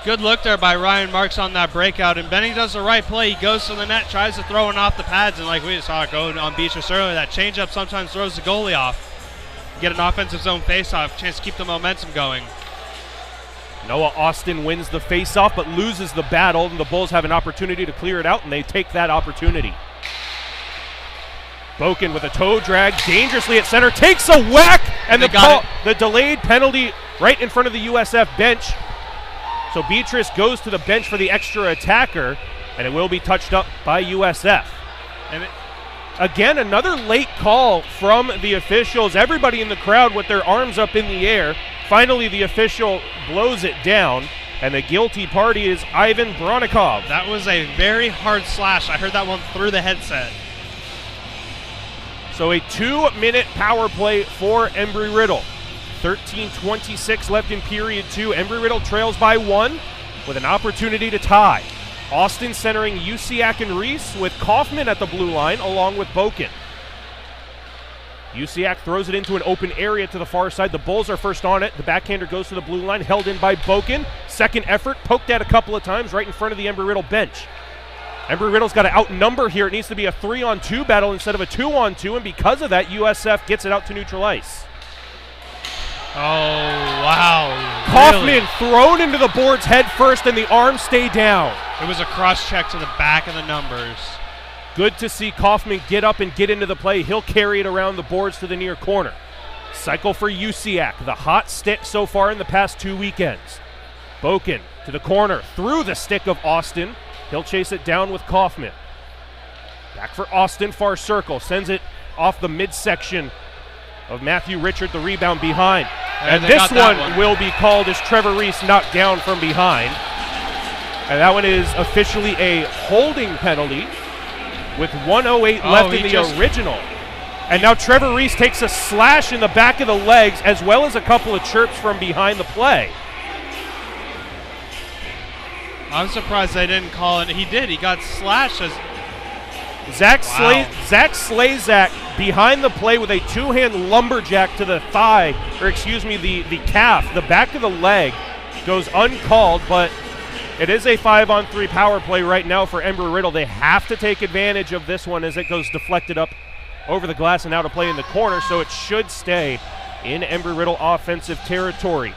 Good look there by Ryan Marks on that breakout, and Benny does the right play. He goes to the net, tries to throw it off the pads, and like we saw it go on Beatrice earlier, that changeup sometimes throws the goalie off. Get an offensive zone faceoff, chance to keep the momentum going. Noah Austin wins the faceoff but loses the battle, and the Bulls have an opportunity to clear it out, and they take that opportunity. Boken with a toe drag dangerously at center, takes a whack, and the delayed penalty right in front of the USF bench. So Beatrice goes to the bench for the extra attacker, and it will be touched up by USF. And again, another late call from the officials. Everybody in the crowd with their arms up in the air. Finally, the official blows it down, and the guilty party is Ivan Bronikov. That was a very hard slash. I heard that one through the headset. So a 2-minute power play for Embry-Riddle. 13:26 left in period 2. Embry-Riddle trails by 1 with an opportunity to tie. Austin centering Usiak and Reese with Kaufman at the blue line along with Boken. Usiak throws it into an open area to the far side. The Bulls are first on it. The backhander goes to the blue line, held in by Boken. Second effort, poked at a couple of times right in front of the Embry-Riddle bench. Embry-Riddle's got to outnumber here. It needs to be a 3-on-2 battle instead of a 2-on-2, and because of that, USF gets it out to neutral ice. Oh, wow. Kaufman really? Thrown into the boards head first, and the arms stay down. It was a cross-check to the back of the numbers. Good to see Kaufman get up and get into the play. He'll carry it around the boards to the near corner. Cycle for Usiak, the hot stick so far in the past 2 weekends. Boken to the corner, through the stick of Austin. He'll chase it down with Kaufman. Back for Austin, far circle, sends it off the midsection of Matthew Richard, the rebound behind. And this one will be called as Trevor Reese knocked down from behind. And that one is officially a holding penalty with 1:08 left in the original. And now Trevor Reese takes a slash in the back of the legs as well as a couple of chirps from behind the play. I'm surprised they didn't call it. He did. He got slashed as Zach Slazak behind the play with a two-hand lumberjack to the thigh, or excuse me, the calf. The back of the leg goes uncalled, but it is a 5-on-3 power play right now for Embry-Riddle. They have to take advantage of this one as it goes deflected up over the glass and out of play in the corner, so it should stay in Embry-Riddle offensive territory.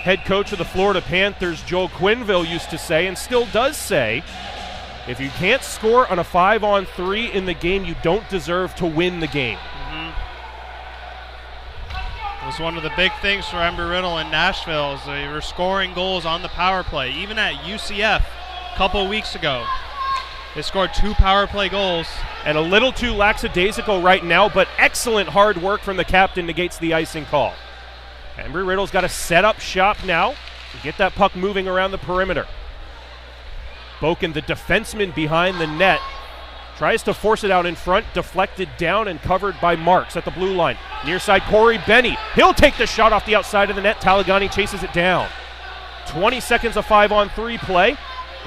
Head coach of the Florida Panthers, Joe Quenneville, used to say, and still does say, if you can't score on a 5-on-3 in the game, you don't deserve to win the game. It was one of the big things for Embry-Riddle in Nashville is they were scoring goals on the power play. Even at UCF a couple weeks ago, they scored 2 power play goals. And a little too lackadaisical right now, but excellent hard work from the captain negates the icing call. Embry-Riddle's got to set up shop now to get that puck moving around the perimeter. Boken, the defenseman behind the net, tries to force it out in front, deflected down and covered by Marks at the blue line. Near side, Corey Benny. He'll take the shot off the outside of the net. Talagani chases it down. 20 seconds of 5-on-3 play.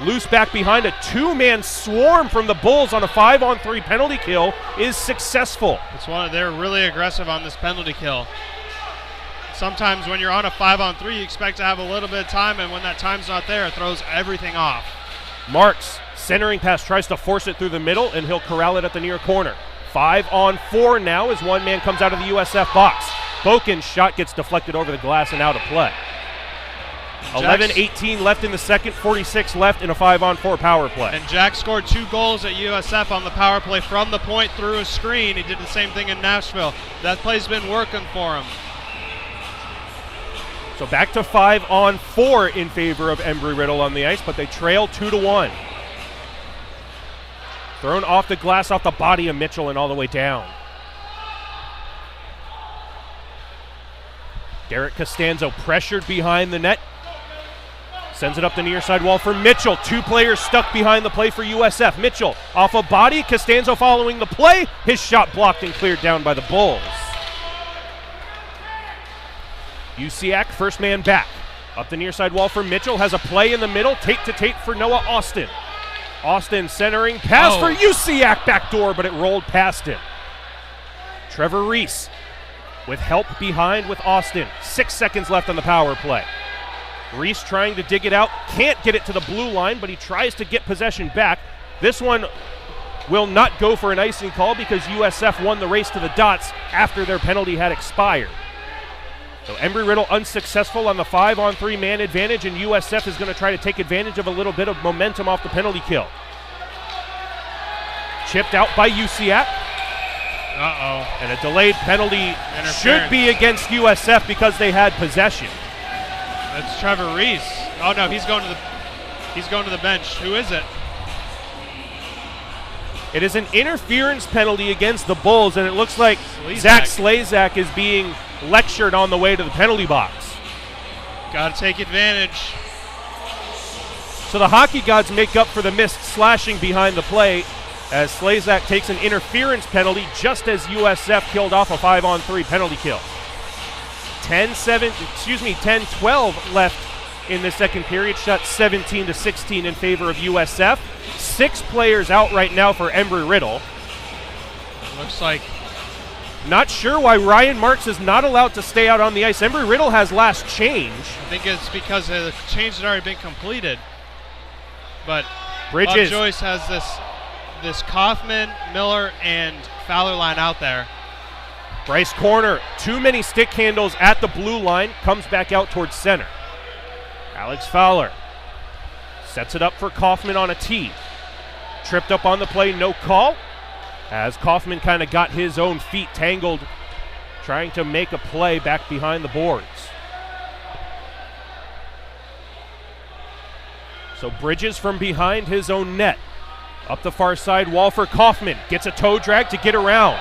Loose back behind, a two-man swarm from the Bulls on a 5-on-3 penalty kill is successful. They're really aggressive on this penalty kill. Sometimes when you're on a 5-on-3, you expect to have a little bit of time, and when that time's not there, it throws everything off. Marks, centering pass, tries to force it through the middle, and he'll corral it at the near corner. 5-on-4 now as one man comes out of the USF box. Boken's shot gets deflected over the glass and out of play. 11:18 left in the second, 46 left in a 5-on-4 power play. And Jack scored 2 goals at USF on the power play from the point through a screen. He did the same thing in Nashville. That play's been working for him. So back to 5-on-4 in favor of Embry-Riddle on the ice, but they trail 2-1. Thrown off the glass, off the body of Mitchell and all the way down. Derek Costanzo pressured behind the net. Sends it up the near side wall for Mitchell. 2 players stuck behind the play for USF. Mitchell off a body. Costanzo following the play. His shot blocked and cleared down by the Bulls. Usiak, first man back. Up the near side wall for Mitchell. Has a play in the middle. Tape to tape for Noah Austin. Austin centering. Pass for Usiak. Backdoor, but it rolled past him. Trevor Reese with help behind with Austin. 6 seconds left on the power play. Reese trying to dig it out, can't get it to the blue line, but he tries to get possession back. This one will not go for an icing call because USF won the race to the dots after their penalty had expired. So Embry-Riddle unsuccessful on the 5-on-3 man advantage, and USF is going to try to take advantage of a little bit of momentum off the penalty kill. Chipped out by Usiak. And a delayed penalty should be against USF because they had possession. That's Trevor Reese. Oh no, he's going to the bench. Who is it? It is an interference penalty against the Bulls, and it looks like Zach Slazak is being lectured on the way to the penalty box. Got to take advantage. So the hockey gods make up for the missed slashing behind the play as Slazak takes an interference penalty just as USF killed off a 5-on-3 penalty kill. 10-12 left in the second period. Shot 17-16 in favor of USF. 6 players out right now for Embry-Riddle. Looks like. Not sure why Ryan Marks is not allowed to stay out on the ice. Embry-Riddle has last change. I think it's because the change had already been completed. But Bridges. Joyce has this Kaufman, Miller, and Fowler line out there. Bryce Corner, too many stick handles at the blue line, comes back out towards center. Alex Fowler sets it up for Kaufman on a tee. Tripped up on the play, no call, as Kaufman kind of got his own feet tangled trying to make a play back behind the boards. So Bridges from behind his own net. Up the far side wall for Kaufman. Gets a toe drag to get around.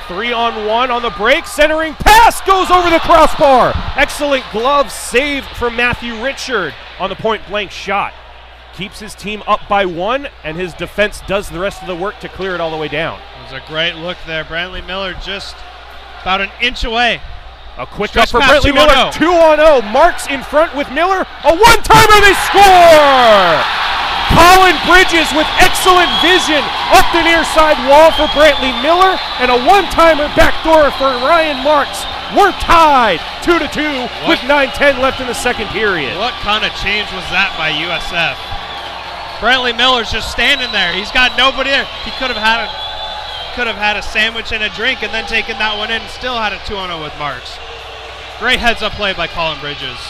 3-on-1 on the break. Centering pass goes over the crossbar. Excellent glove save from Matthew Richard on the point blank shot. Keeps his team up by 1, and his defense does the rest of the work to clear it all the way down. It was a great look there. Brantley Miller just about an inch away. A quick up for Brantley Miller. 2-on-0. Marks in front with Miller. A one-timer, they score! Colin Bridges with excellent vision up the near side wall for Brantley Miller, and a one-timer backdoor for Ryan Marks. We're tied 2-2 with 9:10 left in the second period. What kind of change was that by USF? Brantley Miller's just standing there. He's got nobody there. He could have had a sandwich and a drink and then taken that one in and still had a 2-on-0 with Marks. Great heads-up play by Colin Bridges.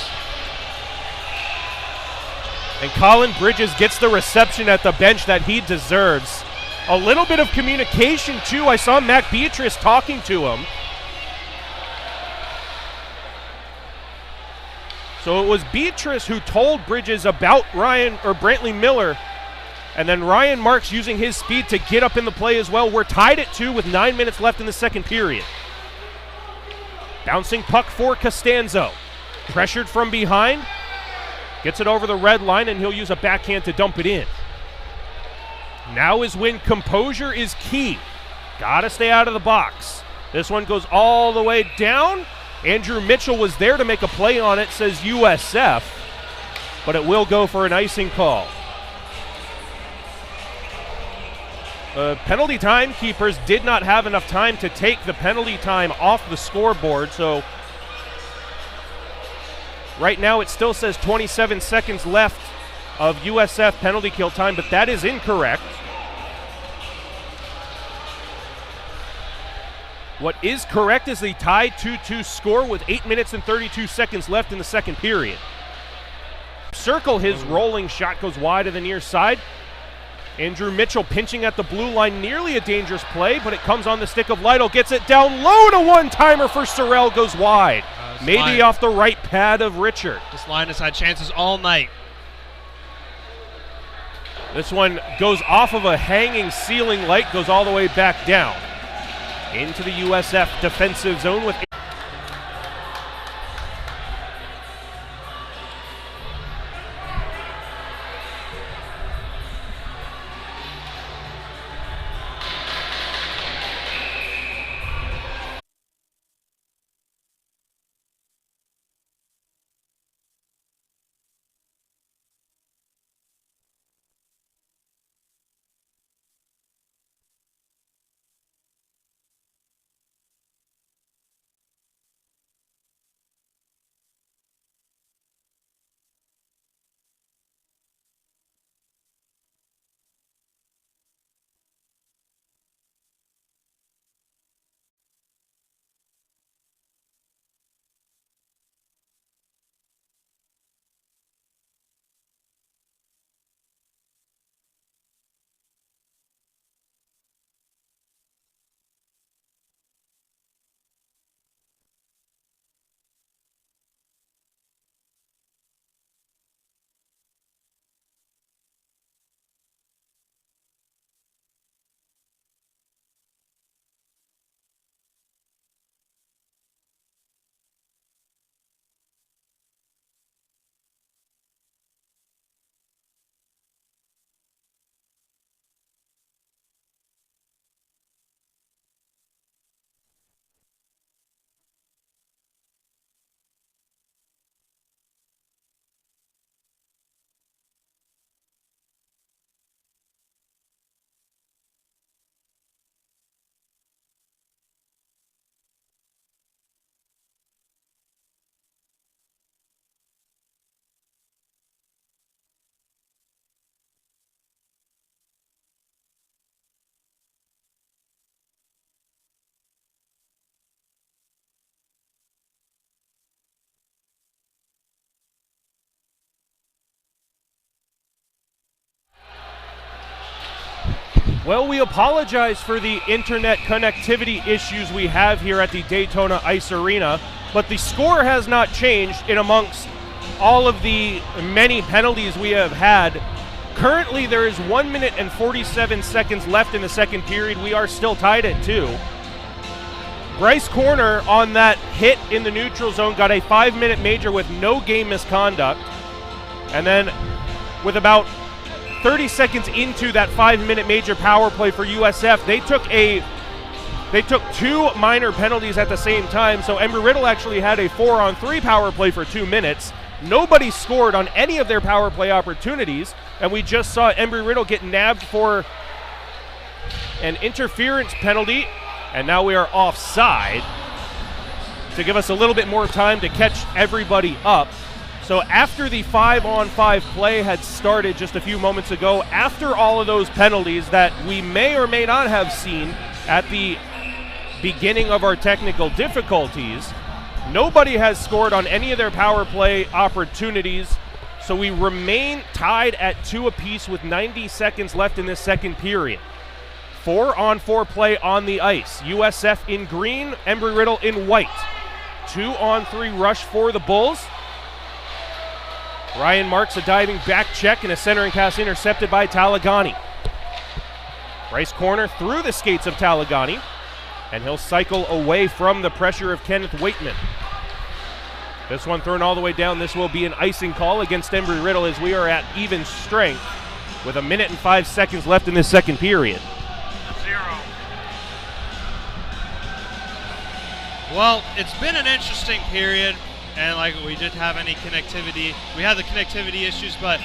And Colin Bridges gets the reception at the bench that he deserves. A little bit of communication, too. I saw Mac Beatrice talking to him. So it was Beatrice who told Bridges about Brantley Miller, and then Ryan Marks using his speed to get up in the play as well. We're tied at 2 with 9 minutes left in the second period. Bouncing puck for Costanzo. Pressured from behind. Gets it over the red line, and he'll use a backhand to dump it in. Now is when composure is key. Gotta stay out of the box. This one goes all the way down. Andrew Mitchell was there to make a play on it, says USF, but it will go for an icing call. Penalty timekeepers did not have enough time to take the penalty time off the scoreboard, so right now it still says 27 seconds left of USF penalty kill time, but that is incorrect. What is correct is the tied 2-2 score with 8 minutes and 32 seconds left in the second period. Circle, his rolling shot goes wide to the near side. Andrew Mitchell pinching at the blue line, nearly a dangerous play, but it comes on the stick of Lytle, gets it down low, to one-timer for Sorrell, goes wide. Maybe off the right pad of Richard. This line has had chances all night. This one goes off of a hanging ceiling light, goes all the way back down into the USF defensive zone with well, we apologize for the internet connectivity issues we have here at the Daytona Ice Arena, but the score has not changed in amongst all of the many penalties we have had. Currently, there is 1 minute and 47 seconds left in the second period. We are still tied at 2. Bryce Corner on that hit in the neutral zone got a 5-minute major with no game misconduct. And then with about 30 seconds into that 5-minute major power play for USF, they took 2 minor penalties at the same time, so Embry-Riddle actually had a 4-on-3 power play for 2 minutes. Nobody scored on any of their power play opportunities, and we just saw Embry-Riddle get nabbed for an interference penalty, and now we are offside to give us a little bit more time to catch everybody up. So after the 5-on-5 play had started just a few moments ago, after all of those penalties that we may or may not have seen at the beginning of our technical difficulties, nobody has scored on any of their power play opportunities. So we remain tied at 2 apiece with 90 seconds left in this second period. 4-on-4 play on the ice. USF in green, Embry-Riddle in white. 2-on-3 rush for the Bulls. Ryan marks a diving back check and a centering pass intercepted by Talagani. Bryce Corner through the skates of Talagani, and he'll cycle away from the pressure of Kenneth Waitman. This one thrown all the way down. This will be an icing call against Embry-Riddle as we are at even strength with 1 minute and 5 seconds left in this second period. 0. Well, it's been an interesting period, and like we didn't have any connectivity. We had the connectivity issues, but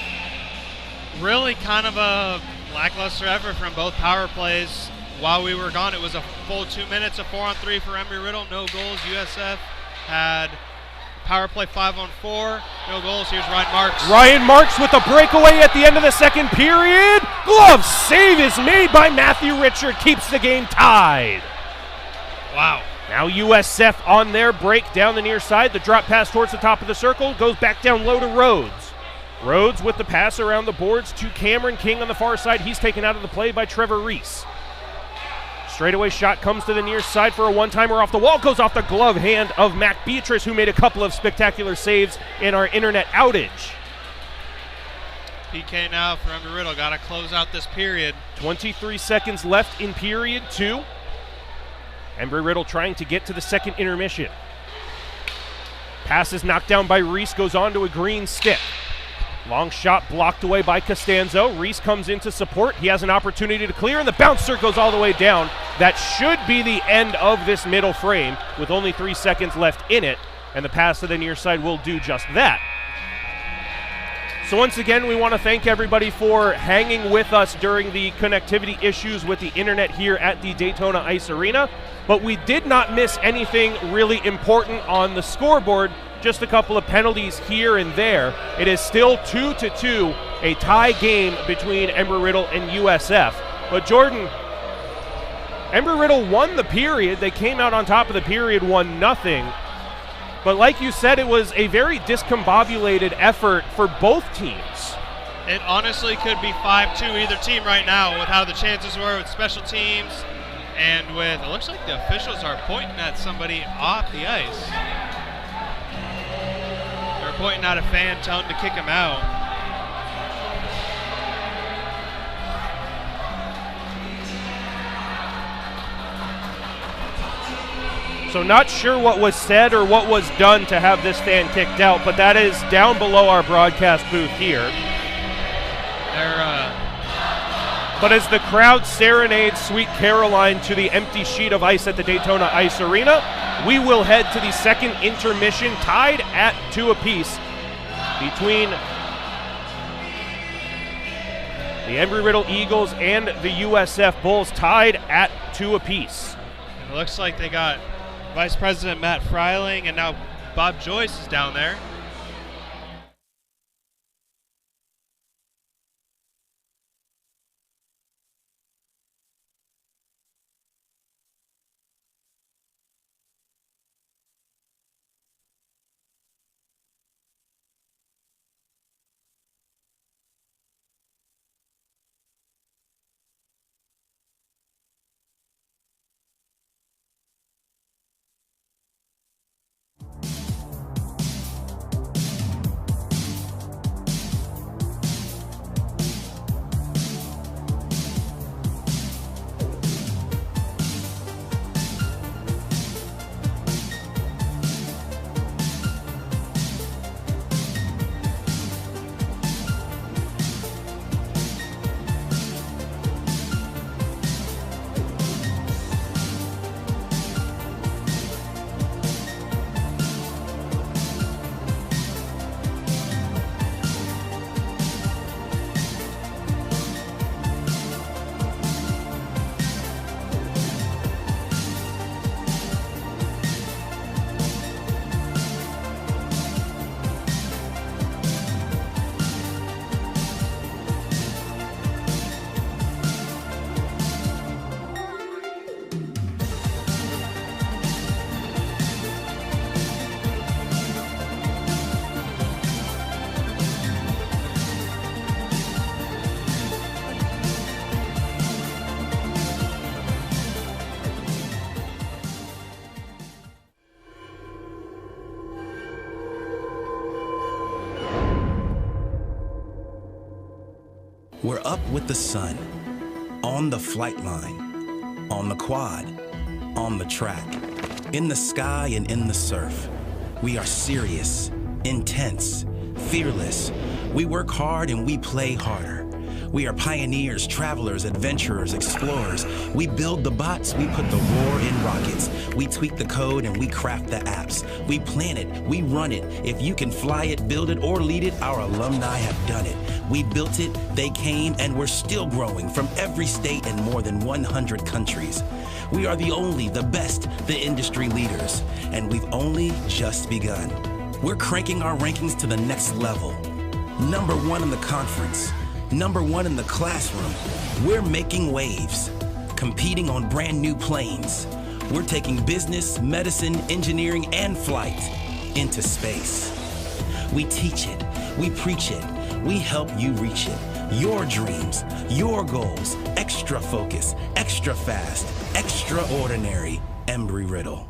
really kind of a lackluster effort from both power plays. While we were gone, it was a full 2 minutes of 4-on-3 for Embry-Riddle, no goals. USF had power play 5-on-4, no goals. Here's Ryan Marks. Ryan Marks with a breakaway at the end of the second period. Glove save is made by Matthew Richard, keeps the game tied. Wow. Now USF on their break down the near side. The drop pass towards the top of the circle goes back down low to Rhodes. Rhodes with the pass around the boards to Cameron King on the far side. He's taken out of the play by Trevor Reese. Straightaway shot comes to the near side for a one-timer off the wall. Goes off the glove hand of Mac Beatrice, who made a couple of spectacular saves in our internet outage. PK now for Embry-Riddle. Got to close out this period. 23 seconds left in period 2. Embry-Riddle trying to get to the second intermission. Pass is knocked down by Reese, goes on to a green stick. Long shot blocked away by Costanzo. Reese comes in to support. He has an opportunity to clear, and the bouncer goes all the way down. That should be the end of this middle frame with only 3 seconds left in it, and the pass to the near side will do just that. So once again, we want to thank everybody for hanging with us during the connectivity issues with the internet here at the Daytona Ice Arena, but we did not miss anything really important on the scoreboard. Just a couple of penalties here and there. It is still 2-2, a tie game between Embry-Riddle and USF. But Jordan, Embry-Riddle won the period. They came out on top of the period 1-0. But like you said, it was a very discombobulated effort for both teams. It honestly could be 5-2 either team right now with how the chances were with special teams and with, it looks like the officials are pointing at somebody off the ice. They're pointing at a fan, telling him to kick him out. So not sure what was said or what was done to have this fan kicked out, but that is down below our broadcast booth here. But as the crowd serenades Sweet Caroline to the empty sheet of ice at the Daytona Ice Arena, we will head to the second intermission, tied at 2 apiece between the Embry-Riddle Eagles and the USF Bulls, tied at 2 apiece. It looks like they got Vice President Matt Freiling, and now Bob Joyce is down there. We're up with the sun, on the flight line, on the quad, on the track, in the sky and in the surf. We are serious, intense, fearless. We work hard and we play harder. We are pioneers, travelers, adventurers, explorers. We build the bots, we put the roar in rockets. We tweak the code and we craft the apps. We plan it, we run it. If you can fly it, build it, or lead it, our alumni have done it. We built it, they came, and we're still growing from every state and more than 100 countries. We are the only, the best, the industry leaders, and we've only just begun. We're cranking our rankings to the next level. #1 in the conference, #1 in the classroom. We're making waves, competing on brand new planes. We're taking business, medicine, engineering, and flight into space. We teach it, we preach it, we help you reach it. Your dreams, your goals, extra focus, extra fast, extraordinary, Embry-Riddle.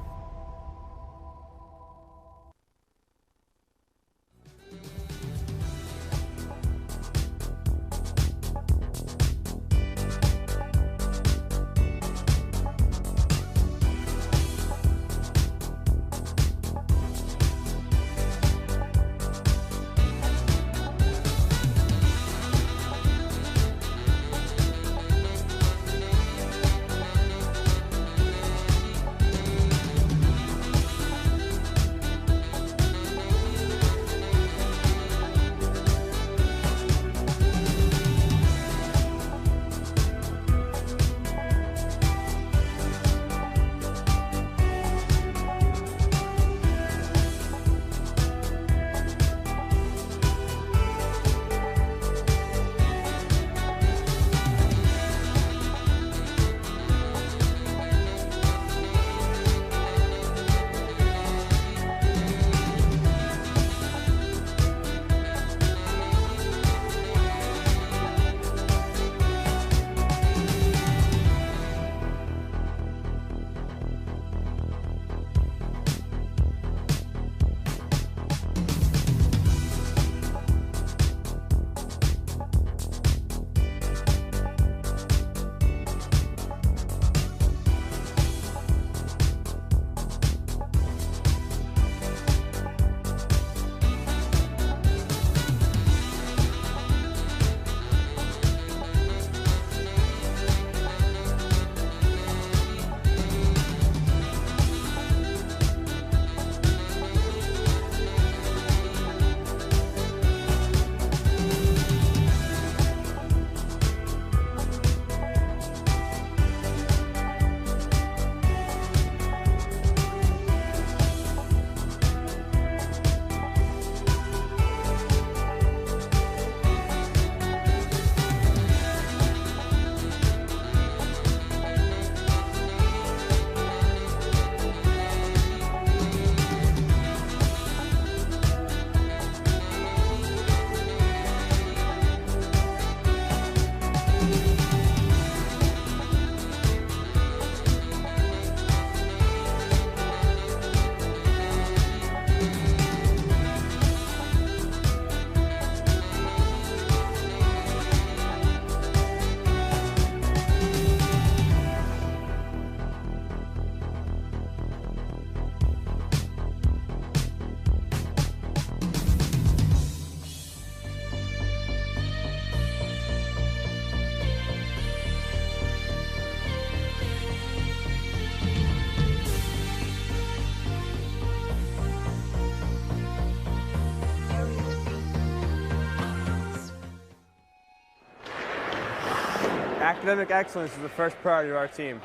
Academic excellence is the first priority of our team.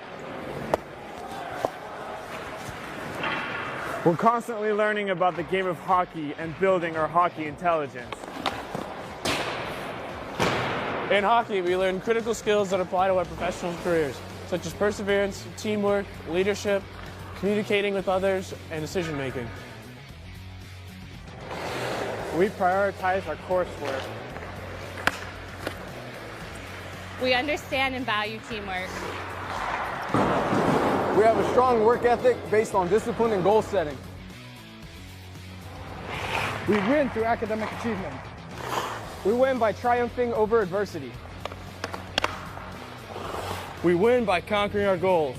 We're constantly learning about the game of hockey and building our hockey intelligence. In hockey, we learn critical skills that apply to our professional careers, such as perseverance, teamwork, leadership, communicating with others, and decision-making. We prioritize our coursework. We understand and value teamwork. We have a strong work ethic based on discipline and goal setting. We win through academic achievement. We win by triumphing over adversity. We win by conquering our goals.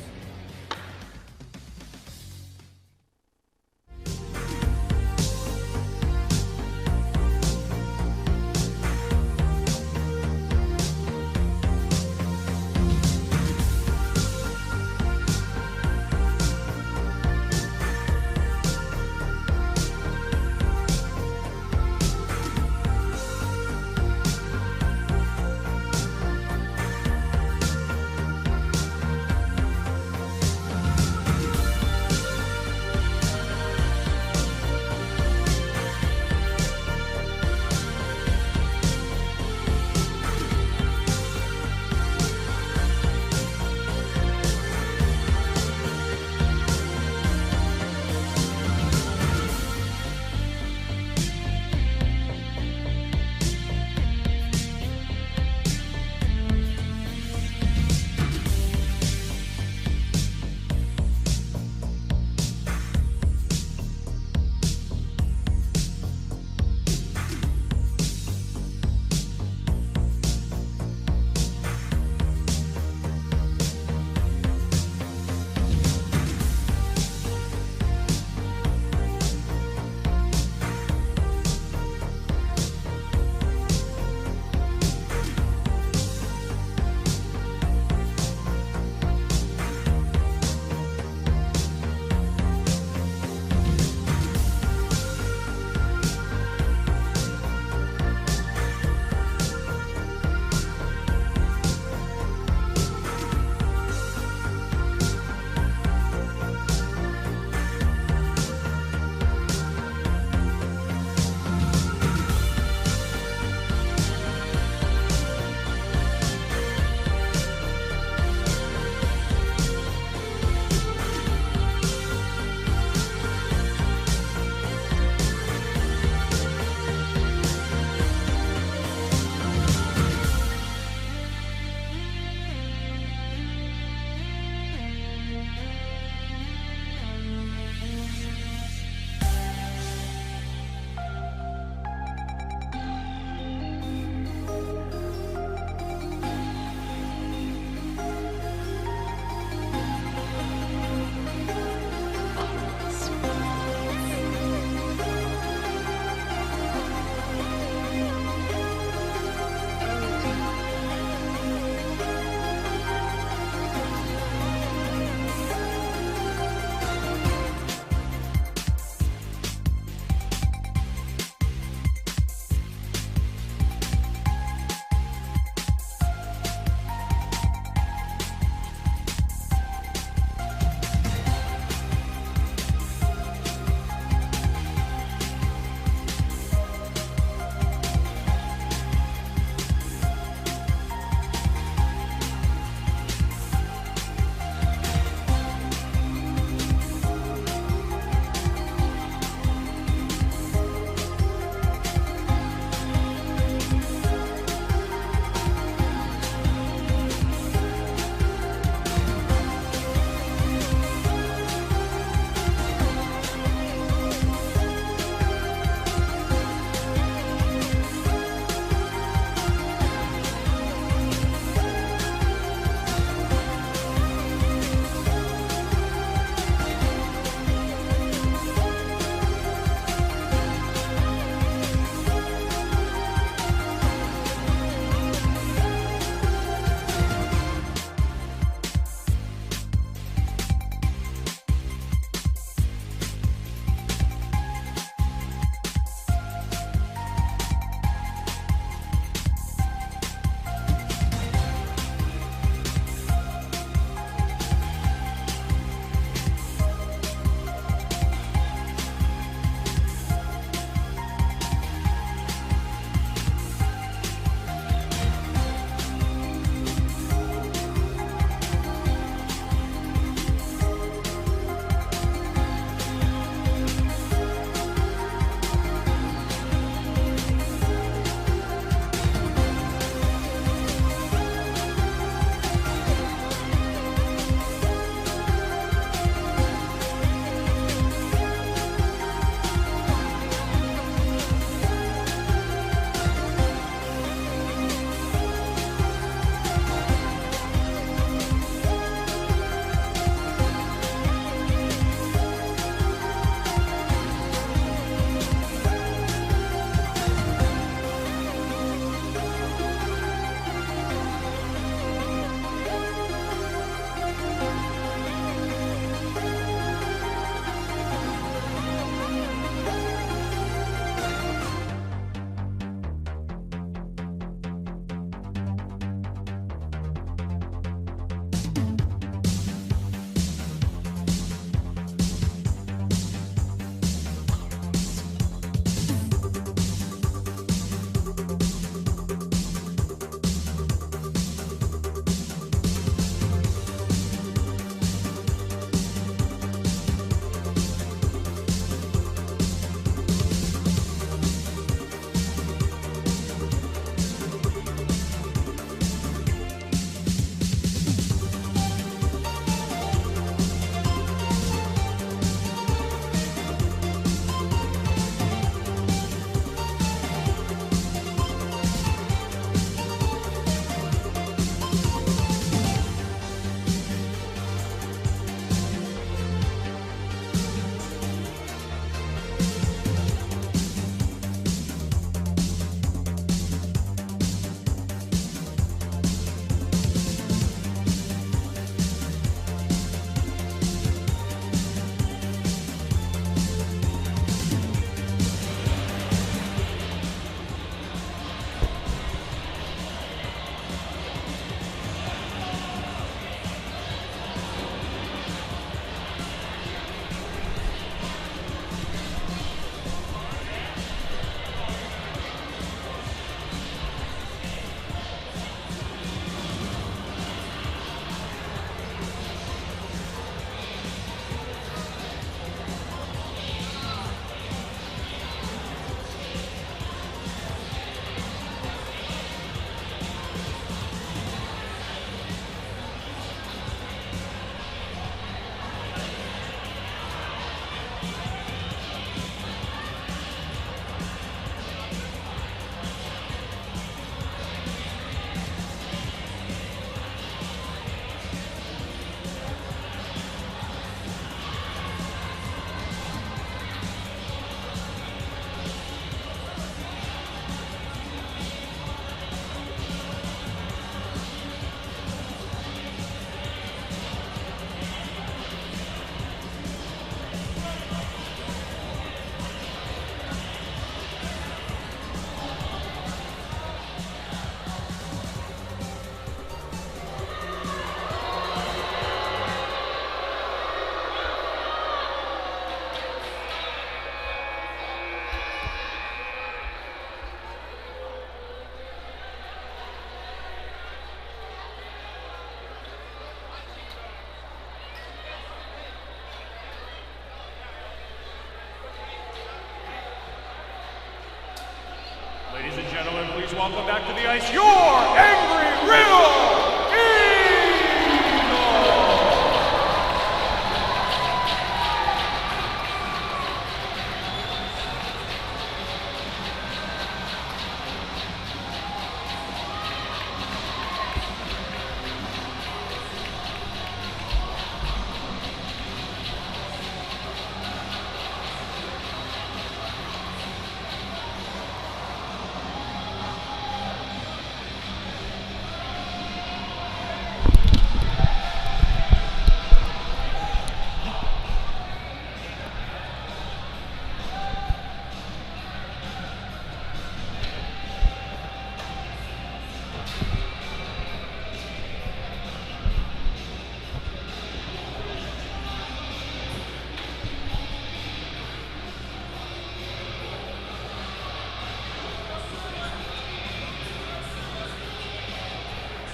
welcome back to the ice your Embry-Riddle Eagles!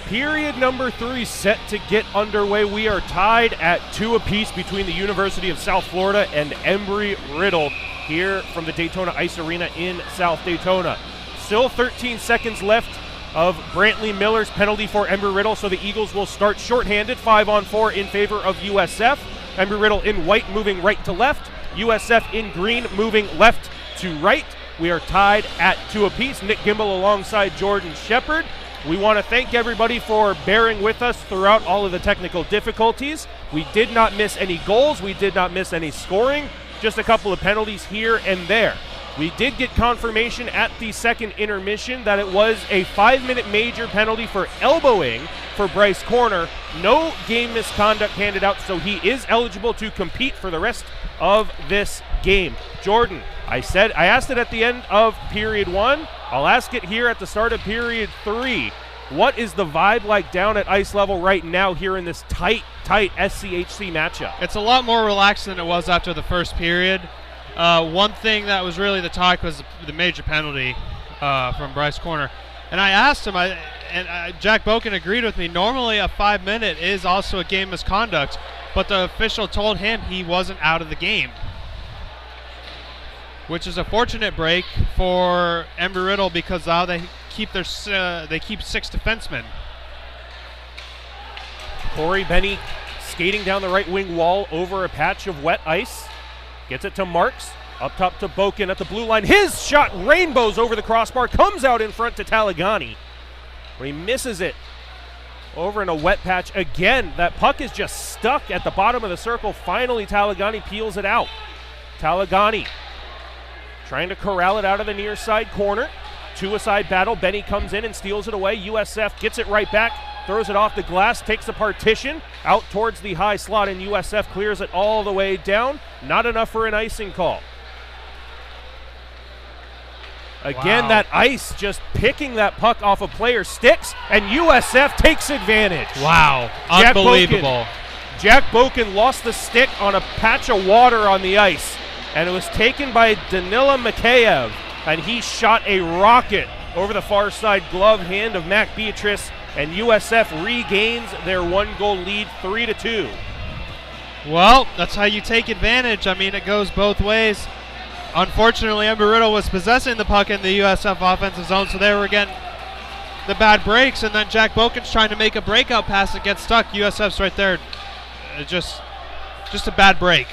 Period number 3 set to get underway. We are tied at 2 apiece between the University of South Florida and Embry-Riddle here from the Daytona Ice Arena in South Daytona. Still 13 seconds left of Brantley Miller's penalty for Embry-Riddle, so the Eagles will start shorthanded, 5-on-4 in favor of USF. Embry-Riddle in white moving right to left. USF in green moving left to right. We are tied at 2 apiece. Nick Gimbel alongside Jordan Shepard. We want to thank everybody for bearing with us throughout all of the technical difficulties. We did not miss any goals. We did not miss any scoring. Just a couple of penalties here and there. We did get confirmation at the second intermission that it was a 5-minute major penalty for elbowing for Bryce Corner. No game misconduct handed out, so he is eligible to compete for the rest of this game. Jordan, I asked it at the end of period 1. I'll ask it here at the start of period 3. What is the vibe like down at ice level right now here in this tight SCHC matchup? It's a lot more relaxed than it was after the first period. One thing that was really the talk was the major penalty from Bryce Corner. And I asked him, Jack Boken agreed with me, normally a 5-minute is also a game misconduct, but the official told him he wasn't out of the game, which is a fortunate break for Embry-Riddle because now they keep 6 defensemen. Corey Benny skating down the right wing wall over a patch of wet ice. Gets it to Marks. Up top to Boken at the blue line. His shot rainbows over the crossbar. Comes out in front to Talagani. But he misses it over in a wet patch. Again, that puck is just stuck at the bottom of the circle. Finally, Talagani peels it out. Talagani trying to corral it out of the near side corner. 2-a-side battle. Benny comes in and steals it away. USF gets it right back. Throws it off the glass, takes the partition, out towards the high slot, and USF clears it all the way down. Not enough for an icing call. Again, that ice just picking that puck off a player's sticks, and USF takes advantage. Wow, unbelievable. Jack Boken lost the stick on a patch of water on the ice, and it was taken by Danila Mikheyev, and he shot a rocket over the far side glove hand of Mac Beatrice, and USF regains their 1-goal lead, 3-2. Well, that's how you take advantage. I mean, it goes both ways. Unfortunately, Embry-Riddle was possessing the puck in the USF offensive zone, so they were getting the bad breaks, and then Jack Boken's trying to make a breakout pass that gets stuck. USF's right there. Just a bad break.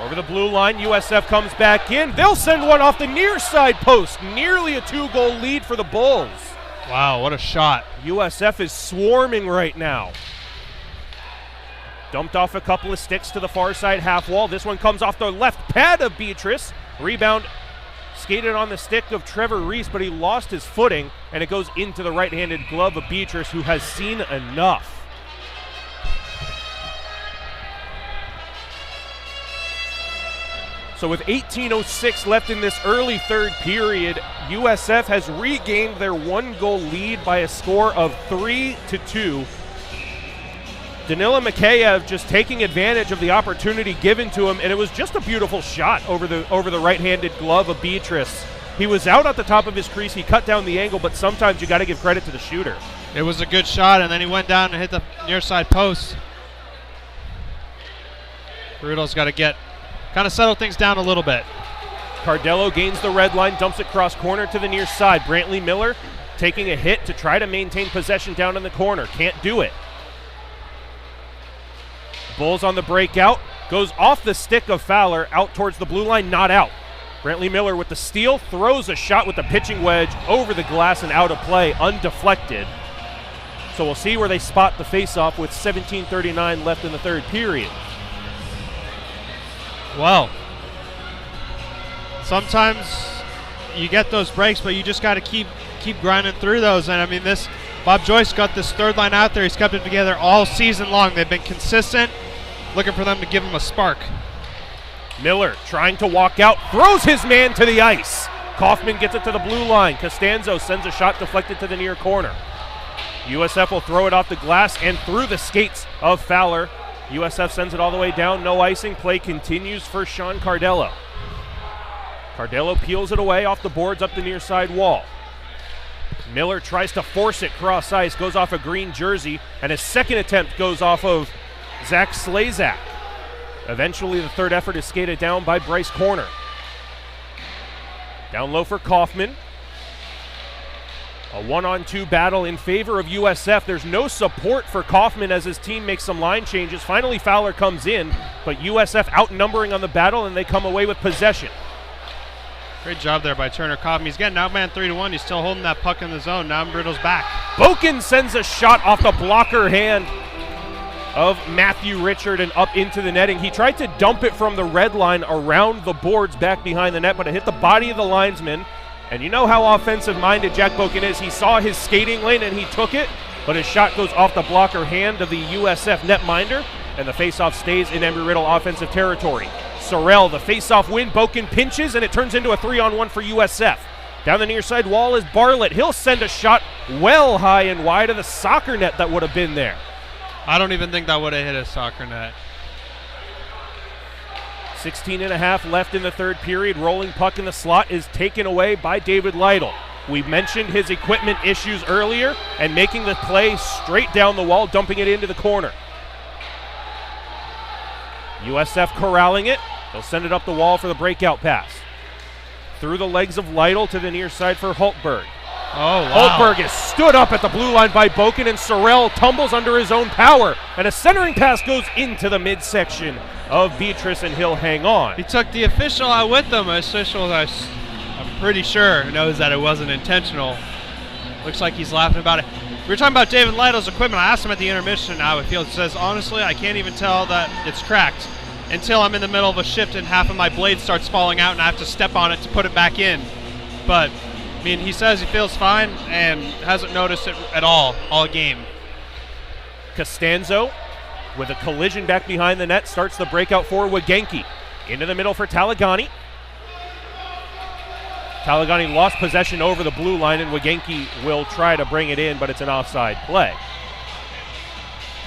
Over the blue line, USF comes back in. They'll send one off the near side post. Nearly a 2-goal lead for the Bulls. Wow, what a shot. USF is swarming right now. Dumped off a couple of sticks to the far side half wall. This one comes off the left pad of Beatrice. Rebound skated on the stick of Trevor Reese, but he lost his footing, and it goes into the right-handed glove of Beatrice, who has seen enough. So with 18:06 left in this early third period, USF has regained their 1-goal lead by a score of 3-2. Danila Mikheyev just taking advantage of the opportunity given to him, and it was just a beautiful shot over the right-handed glove of Beatrice. He was out at the top of his crease. He cut down the angle, but sometimes you got to give credit to the shooter. It was a good shot, and then he went down and hit the near side post. Riddle's got to kind of settle things down a little bit. Cardello gains the red line, dumps it cross corner to the near side. Brantley Miller taking a hit to try to maintain possession down in the corner. Can't do it. Bulls on the breakout. Goes off the stick of Fowler, out towards the blue line, not out. Brantley Miller with the steal, throws a shot with the pitching wedge over the glass and out of play, undeflected. So we'll see where they spot the faceoff with 17:39 left in the third period. Well, sometimes you get those breaks, but you just got to keep grinding through those. And I mean, Bob Joyce got this third line out there. He's kept it together all season long. They've been consistent. Looking for them to give him a spark. Miller trying to walk out, throws his man to the ice. Kaufman gets it to the blue line. Costanzo sends a shot deflected to the near corner. USF will throw it off the glass and through the skates of Fowler. USF sends it all the way down, no icing. Play continues for Sean Cardello. Cardello peels it away off the boards up the near side wall. Miller tries to force it cross ice, goes off a green jersey, and his second attempt goes off of Zach Slazak. Eventually the third effort is skated down by Bryce Corner. Down low for Kaufman. A 1-on-2 battle in favor of USF. There's no support for Kaufman as his team makes some line changes. Finally Fowler comes in, but USF outnumbering on the battle and they come away with possession. Great job there by Turner Kaufman. He's getting outman 3-1. He's still holding that puck in the zone. Now Brittle's back. Boken sends a shot off the blocker hand of Matthew Richard and up into the netting. He tried to dump it from the red line around the boards back behind the net, but it hit the body of the linesman. And you know how offensive-minded Jack Boken is. He saw his skating lane and he took it, but his shot goes off the blocker hand of the USF netminder, and the faceoff stays in Embry-Riddle offensive territory. Sorrell, the faceoff win. Boken pinches, and it turns into a 3-on-1 for USF. Down the near side wall is Bartlett. He'll send a shot well high and wide of the soccer net that would have been there. I don't even think that would have hit a soccer net. 16.5 left in the third period. Rolling puck in the slot is taken away by David Lytle. We mentioned his equipment issues earlier and making the play straight down the wall, dumping it into the corner. USF corralling it. They'll send it up the wall for the breakout pass. Through the legs of Lytle to the near side for Hultberg. Oh, wow. Hultberg is stood up at the blue line by Boken, and Sorrell tumbles under his own power. And a centering pass goes into the midsection of Beatrice, and he'll hang on. He took the official out with him. The official, I'm pretty sure, knows that it wasn't intentional. Looks like he's laughing about it. We were talking about David Lytle's equipment. I asked him at the intermission how it feels. He says, honestly, I can't even tell that it's cracked until I'm in the middle of a shift and half of my blade starts falling out and I have to step on it to put it back in. But I mean, he says he feels fine and hasn't noticed it at all game. Costanzo with a collision back behind the net starts the breakout for Wagenki. Into the middle for Talagani. Talagani lost possession over the blue line, and Wagenki will try to bring it in, but it's an offside play.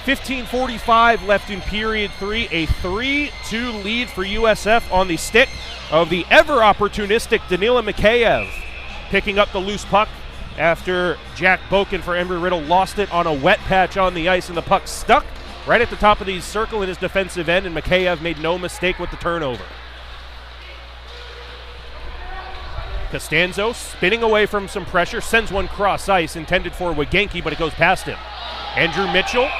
15:45 left in period 3. A 3-2 lead for USF on the stick of the ever-opportunistic Danila Mikheyev. Picking up the loose puck after Jack Boken for Embry-Riddle lost it on a wet patch on the ice, and the puck stuck right at the top of the circle in his defensive end, and Mikheyev made no mistake with the turnover. Costanzo spinning away from some pressure, sends one cross ice intended for Wagenki, but it goes past him. Andrew Mitchell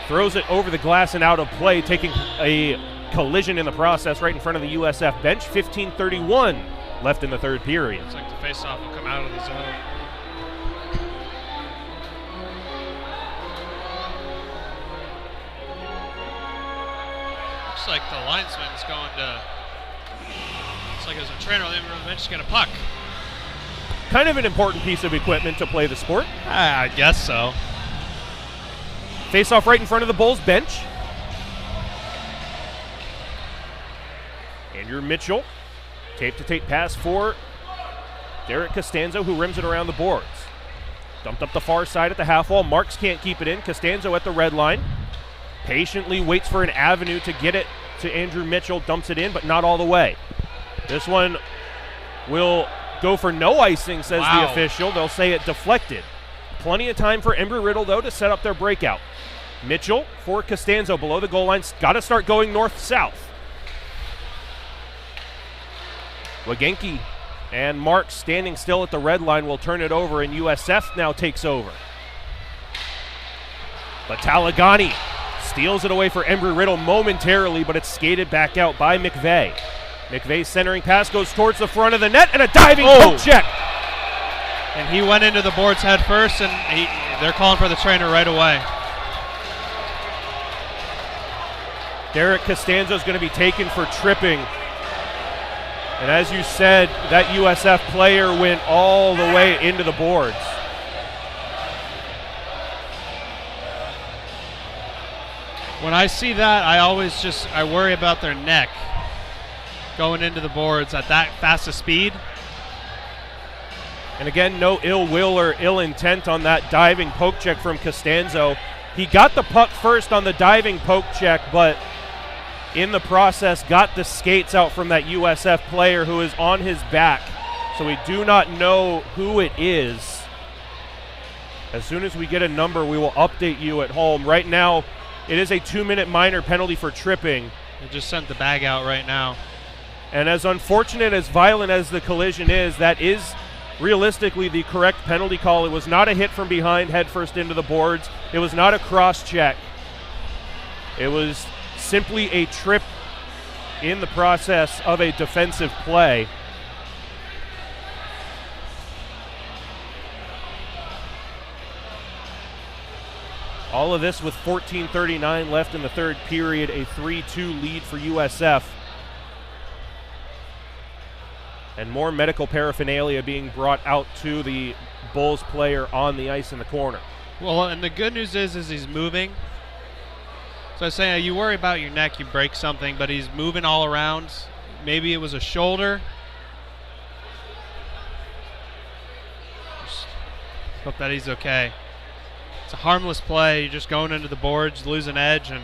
throws it over the glass and out of play, taking a collision in the process right in front of the USF bench. 15:31 left in the third period. Looks like the faceoff will come out of the zone. Looks like the linesman's going to. Looks like there's a trainer on the bench to get a puck. Kind of an important piece of equipment to play the sport. I guess so. Face off right in front of the Bulls bench. Andrew Mitchell. Tape-to-tape pass for Derek Costanzo, who rims it around the boards. Dumped up the far side at the half wall. Marks can't keep it in. Costanzo at the red line. Patiently waits for an avenue to get it to Andrew Mitchell. Dumps it in, but not all the way. This one will go for no icing, says the official. They'll say it deflected. Plenty of time for Embry-Riddle, though, to set up their breakout. Mitchell for Costanzo below the goal line. Got to start going north-south. Wagenki and Marks standing still at the red line will turn it over, and USF now takes over. But Talagani steals it away for Embry-Riddle momentarily, but it's skated back out by McVeigh. McVeigh's centering pass goes towards the front of the net, and a diving poke check. And he went into the boards head first, and they're calling for the trainer right away. Derek Costanzo is going to be taken for tripping. And as you said, that USF player went all the way into the boards. When I see that, I worry about their neck going into the boards at that fast a speed. And again, no ill will or ill intent on that diving poke check from Costanzo. He got the puck first on the diving poke check, but in the process got the skates out from that USF player who is on his back. So we do not know who it is. As soon as we get a number, we will update you at home. Right now, it is a 2-minute minor penalty for tripping. They just sent the bag out right now. And as unfortunate, as violent as the collision is, that is realistically the correct penalty call. It was not a hit from behind headfirst into the boards. It was not a cross check. It was simply a trip in the process of a defensive play. All of this with 14:39 left in the third period, a 3-2 lead for USF. And more medical paraphernalia being brought out to the Bulls player on the ice in the corner. Well, and the good news is he's moving. So I was saying, you worry about your neck, you break something, but he's moving all around. Maybe it was a shoulder. Just hope that he's okay. It's a harmless play. You're just going into the boards, losing edge, and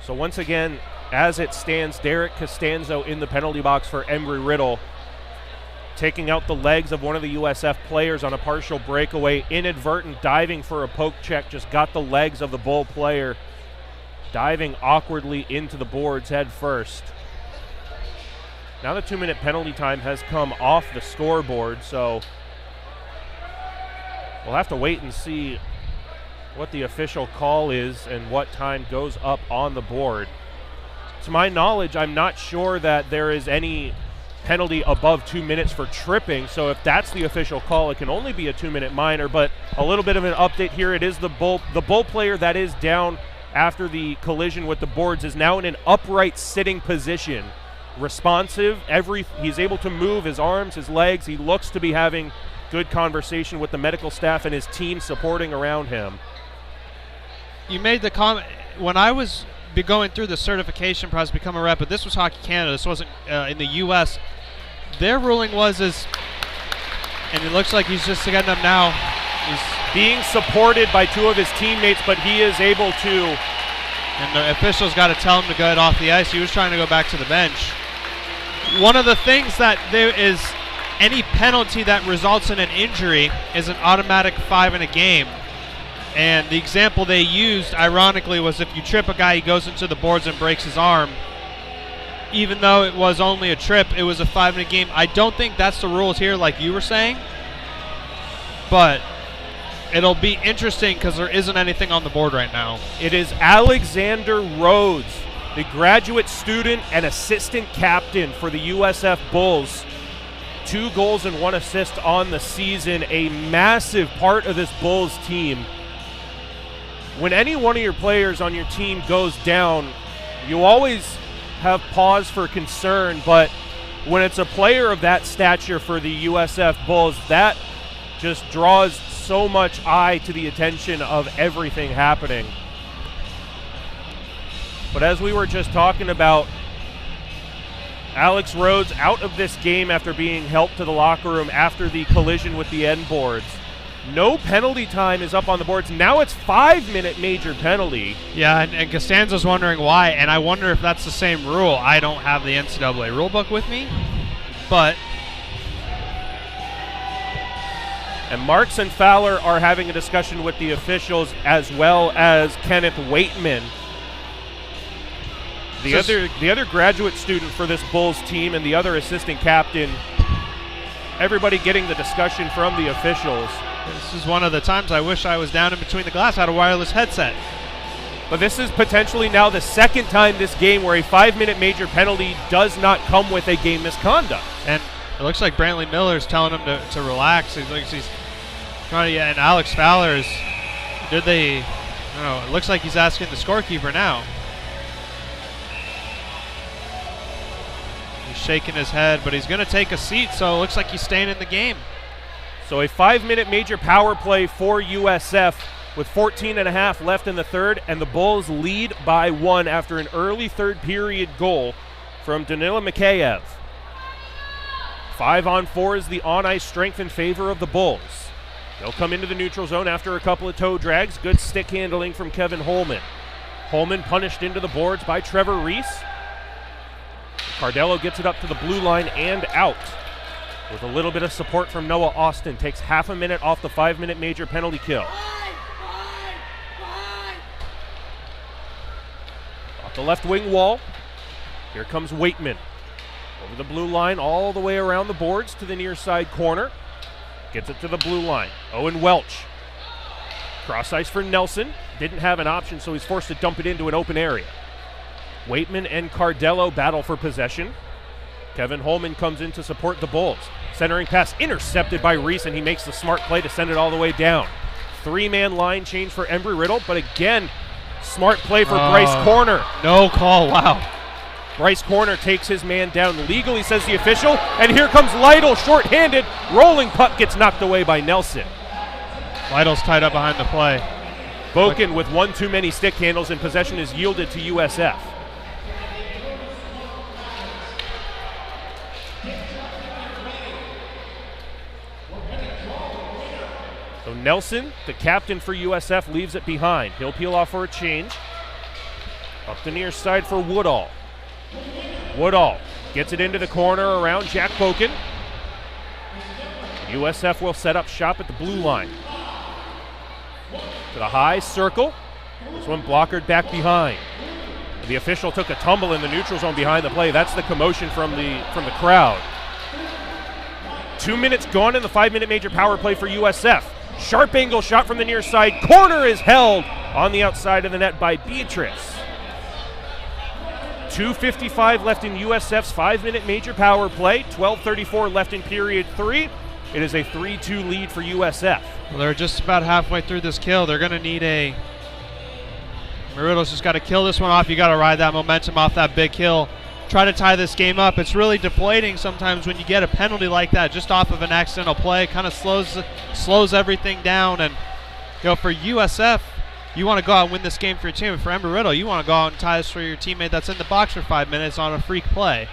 so once again, as it stands, Derek Costanzo in the penalty box for Embry-Riddle, taking out the legs of one of the USF players on a partial breakaway, inadvertent diving for a poke check, just got the legs of the Bull player, diving awkwardly into the boards head first. Now the 2-minute penalty time has come off the scoreboard, so we'll have to wait and see what the official call is and what time goes up on the board. To my knowledge, I'm not sure that there is any penalty above 2 minutes for tripping, so if that's the official call, it can only be a 2-minute minor. But a little bit of an update here. It is the Bull player that is down after the collision with the boards is now in an upright sitting position, responsive. He's able to move his arms, his legs. He looks to be having good conversation with the medical staff and his team supporting around him. You made the comment when I was going through the certification process, become a rep, but this was Hockey Canada. This wasn't in the U.S. Their ruling was and it looks like he's just getting up now. He's being supported by two of his teammates, but he is able to. And the officials got to tell him to get off the ice. He was trying to go back to the bench. One of the things that there is, any penalty that results in an injury is an automatic 5 in a game. And the example they used, ironically, was if you trip a guy, he goes into the boards and breaks his arm. Even though it was only a trip, it was a 5-minute game. I don't think that's the rules here, like you were saying. But it'll be interesting because there isn't anything on the board right now. It is Alexander Rhodes, the graduate student and assistant captain for the USF Bulls. 2 goals and 1 assist on the season, a massive part of this Bulls team. When any one of your players on your team goes down, you always have pause for concern, but when it's a player of that stature for the USF Bulls, that just draws so much eye to the attention of everything happening. But as we were just talking about, Alex Rhodes out of this game after being helped to the locker room after the collision with the end boards. No penalty time is up on the boards. Now it's 5-minute major penalty. Yeah, and Costanzo's wondering why, and I wonder if that's the same rule. I don't have the NCAA rulebook with me, but... And Marks and Fowler are having a discussion with the officials, as well as Kenneth Waitman, the other graduate student for this Bulls team, and the other assistant captain. Everybody getting the discussion from the officials. This is one of the times I wish I was down in between the glass, had a wireless headset. But this is potentially now the second time this game where a 5-minute major penalty does not come with a game misconduct. And it looks like Brantley Miller's telling him to relax. He's trying to, and Alex Fowler's, I don't know, it looks like he's asking the scorekeeper now. He's shaking his head, but he's going to take a seat, so it looks like he's staying in the game. So a 5-minute major power play for USF with 14.5 left in the third, and the Bulls lead by 1 after an early third period goal from Danila Mikheyev. 5-on-4 is the on-ice strength in favor of the Bulls. They'll come into the neutral zone after a couple of toe drags. Good stick handling from Kevin Holman. Holman punished into the boards by Trevor Reese. Cardello gets it up to the blue line and out. With a little bit of support from Noah Austin. Takes half a minute off the 5-minute major penalty kill. Off the left wing wall. Here comes Waitman. Over the blue line all the way around the boards to the near side corner. Gets it to the blue line. Owen Welch. Cross ice for Nelson. Didn't have an option, so he's forced to dump it into an open area. Waitman and Cardello battle for possession. Kevin Holman comes in to support the Bulls. Centering pass intercepted by Reese, and he makes the smart play to send it all the way down. 3-man line change for Embry-Riddle, but again, smart play for Bryce Corner. No call, wow. Bryce Corner takes his man down legally, says the official, and here comes Lytle, short-handed. Rolling puck gets knocked away by Nelson. Lytle's tied up behind the play. Boken with one too many stick handles, and possession is yielded to USF. So Nelson, the captain for USF, leaves it behind. He'll peel off for a change. Up the near side for Woodall. Woodall gets it into the corner around Jack Boken. USF will set up shop at the blue line. To the high circle. This one blockered back behind. The official took a tumble in the neutral zone behind the play. That's the commotion from the crowd. 2 minutes gone in the 5-minute major power play for USF. Sharp angle shot from the near side. Corner is held on the outside of the net by Beatrice. 2:55 left in USF's 5-minute major power play. 12:34 left in period 3. It is a 3-2 lead for USF. Well, they're just about halfway through this kill. They're going to need a... Marido's just got to kill this one off. You got to ride that momentum off that big kill. Try to tie this game up. It's really deflating sometimes when you get a penalty like that just off of an accidental play. Kind of slows everything down. And for USF, you want to go out and win this game for your team. And for Embry-Riddle, you want to go out and tie this for your teammate that's in the box for 5 minutes on a freak play.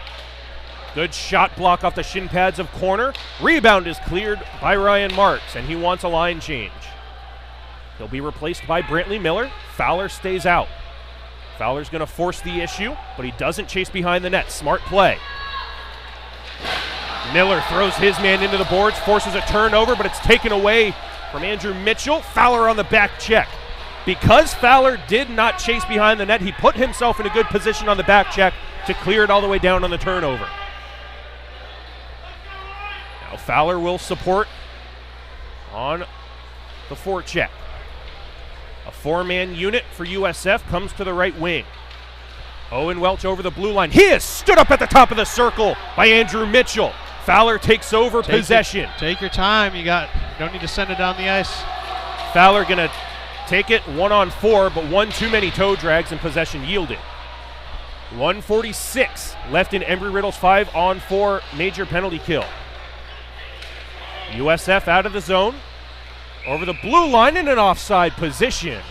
Good shot block off the shin pads of Corner. Rebound is cleared by Ryan Marks, and he wants a line change. He'll be replaced by Brantley Miller. Fowler stays out. Fowler's going to force the issue, but he doesn't chase behind the net. Smart play. Miller throws his man into the boards, forces a turnover, but it's taken away from Andrew Mitchell. Fowler on the back check. Because Fowler did not chase behind the net, he put himself in a good position on the back check to clear it all the way down on the turnover. Now Fowler will support on the forecheck. A 4-man unit for USF comes to the right wing. Owen Welch over the blue line. He is stood up at the top of the circle by Andrew Mitchell. Fowler takes over possession. Take your time. You don't need to send it down the ice. Fowler going to take it 1-on-4, but one too many toe drags and possession yielded. 1:46 left in Embry-Riddle's 5-on-4 major penalty kill. USF out of the zone. Over the blue line in an offside position.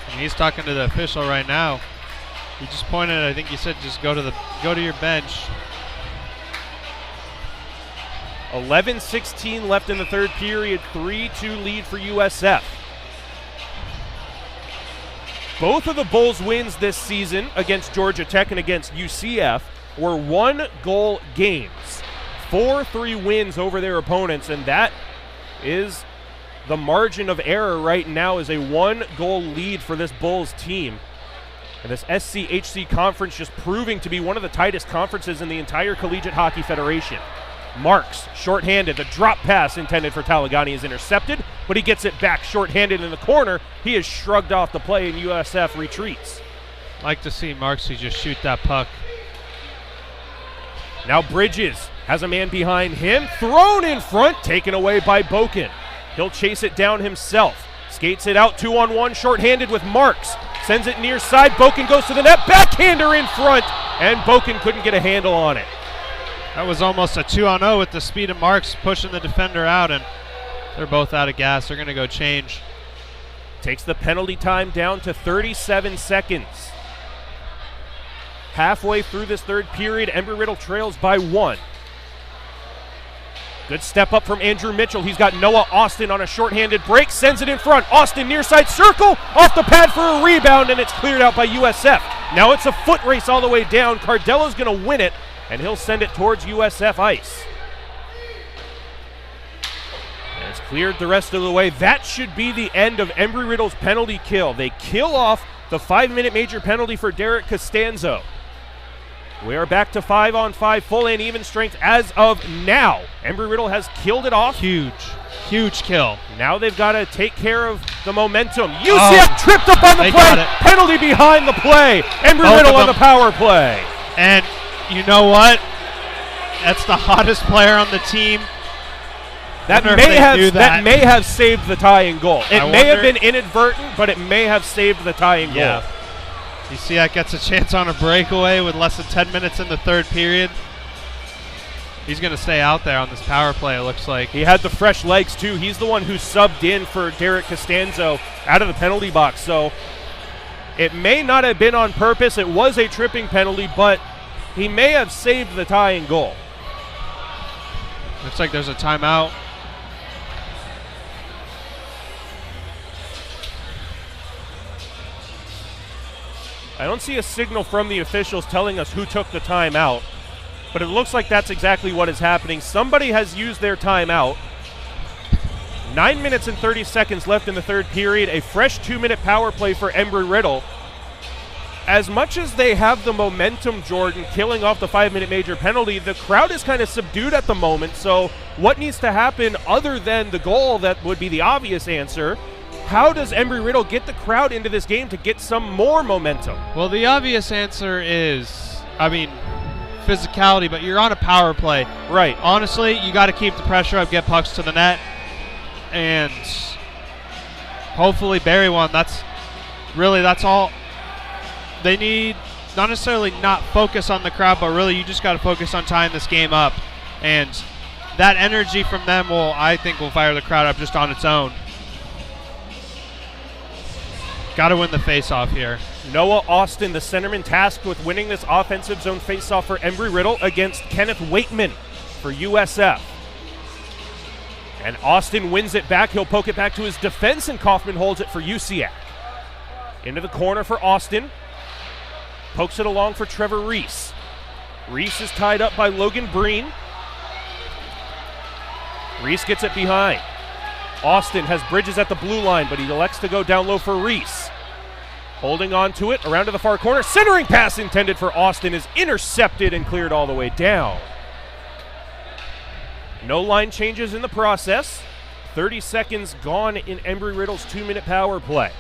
And he's talking to the official right now. He just pointed, I think he said just go to your bench. 11:16 left in the third period, 3-2 lead for USF. Both of the Bulls' wins this season against Georgia Tech and against UCF were 1-goal games. 4-3 wins over their opponents, and that is the margin of error right now, is a 1-goal lead for this Bulls team. And this SCHC conference just proving to be one of the tightest conferences in the entire Collegiate Hockey Federation. Marks, shorthanded. The drop pass intended for Talagani is intercepted, but he gets it back shorthanded in the corner. He is shrugged off the play, and USF retreats. Like to see Marksy just shoot that puck. Now Bridges has a man behind him. Thrown in front, taken away by Boken. He'll chase it down himself. Skates it out 2-on-1, shorthanded with Marks. Sends it near side. Boken goes to the net. Backhander in front, and Boken couldn't get a handle on it. That was almost a 2-on-0 with the speed of Marks pushing the defender out, and they're both out of gas. They're going to go change. Takes the penalty time down to 37 seconds. Halfway through this third period, Embry-Riddle trails by 1. Good step up from Andrew Mitchell. He's got Noah Austin on a shorthanded break, sends it in front. Austin near side circle, off the pad for a rebound, and it's cleared out by USF. Now it's a foot race all the way down. Cardello's going to win it, and he'll send it towards USF ice. And it's cleared the rest of the way. That should be the end of Embry-Riddle's penalty kill. They kill off the 5-minute major penalty for Derek Costanzo. We are back to 5-on-5 full and even strength as of now. Embry-Riddle has killed it off. Huge kill. Now they've got to take care of the momentum. UCF tripped up on the play. Penalty behind the play. Embry-Riddle on the power play. And you know what? That's the hottest player on the team. That may have saved the tying goal. It may have been inadvertent, but it may have saved the tying goal. UCF gets a chance on a breakaway with less than 10 minutes in the third period. He's going to stay out there on this power play, it looks like. He had the fresh legs, too. He's the one who subbed in for Derek Costanzo out of the penalty box. So it may not have been on purpose. It was a tripping penalty, but he may have saved the tying goal. Looks like there's a timeout. I don't see a signal from the officials telling us who took the timeout, but it looks like that's exactly what is happening. Somebody has used their timeout. 9 minutes and 30 seconds left in the third period. A fresh 2-minute power play for Embry-Riddle. As much as they have the momentum, Jordan, killing off the 5-minute major penalty, the crowd is kind of subdued at the moment. So what needs to happen other than the goal that would be the obvious answer? How does Embry-Riddle get the crowd into this game to get some more momentum? Well, the obvious answer is, physicality, but you're on a power play. Right. Honestly, you got to keep the pressure up, get pucks to the net, and hopefully bury one. That's all they need. Not necessarily not focus on the crowd, but really you just got to focus on tying this game up. And that energy from them I think will fire the crowd up just on its own. Got to win the face-off here. Noah Austin, the centerman, tasked with winning this offensive zone face-off for Embry-Riddle against Kenneth Waitman for USF. And Austin wins it back. He'll poke it back to his defense, and Kaufman holds it for UCF. Into the corner for Austin. Pokes it along for Trevor Reese. Reese is tied up by Logan Breen. Reese gets it behind. Austin has Bridges at the blue line, but he elects to go down low for Reese. Holding on to it, around to the far corner. Centering pass intended for Austin is intercepted and cleared all the way down. No line changes in the process. 30 seconds gone in Embry-Riddle's 2-minute power play.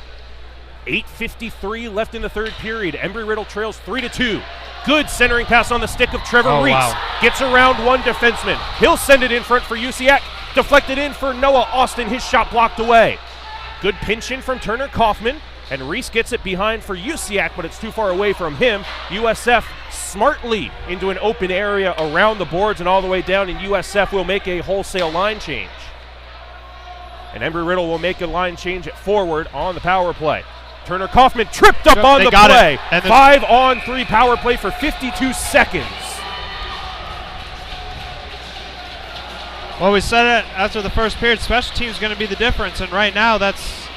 8:53 left in the third period. Embry-Riddle trails 3-2. Good centering pass on the stick of Trevor Reese. Wow. Gets around one defenseman. He'll send it in front for UCF. Deflected in for Noah Austin. His shot blocked away. Good pinch in from Turner Kaufman. And Reese gets it behind for UCF, but it's too far away from him. USF smartly into an open area around the boards and all the way down, and USF will make a wholesale line change. And Embry-Riddle will make a line change at forward on the power play. Turner Kaufman tripped up on the play. 5-on-3 power play for 52 seconds. Well, we said it after the first period, special teams is going to be the difference, and right now this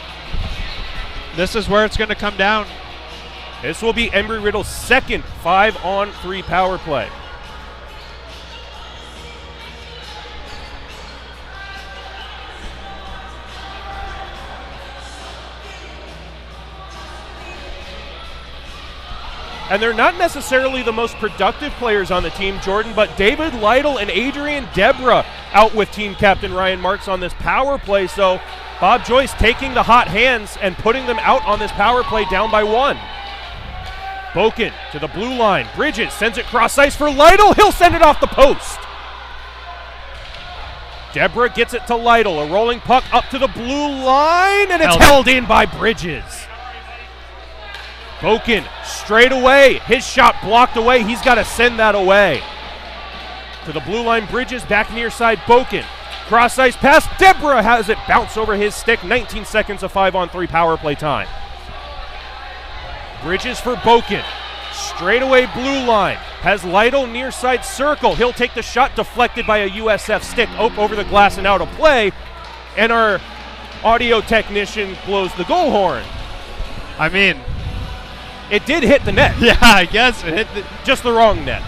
is where it's going to come down. This will be Embry-Riddle's second 5-on-3 power play. And they're not necessarily the most productive players on the team, Jordan, but David Lytle and Adrian Debra out with team captain Ryan Marks on this power play. So Bob Joyce taking the hot hands and putting them out on this power play down by 1. Boken to the blue line. Bridges sends it cross ice for Lytle. He'll send it off the post. Debra gets it to Lytle. A rolling puck up to the blue line, and it's held in by Bridges. Boken straight away. His shot blocked away. He's got to send that away. To the blue line, Bridges, back near side, Boken. Cross ice pass. Debra has it bounce over his stick. 19 seconds of 5-on-3 power play time. Bridges for Boken. Straight away, blue line. Has Lytle near side circle. He'll take the shot, deflected by a USF stick over the glass and out of play. And our audio technician blows the goal horn. I mean, it did hit the net. Yeah, I guess it hit just the wrong net.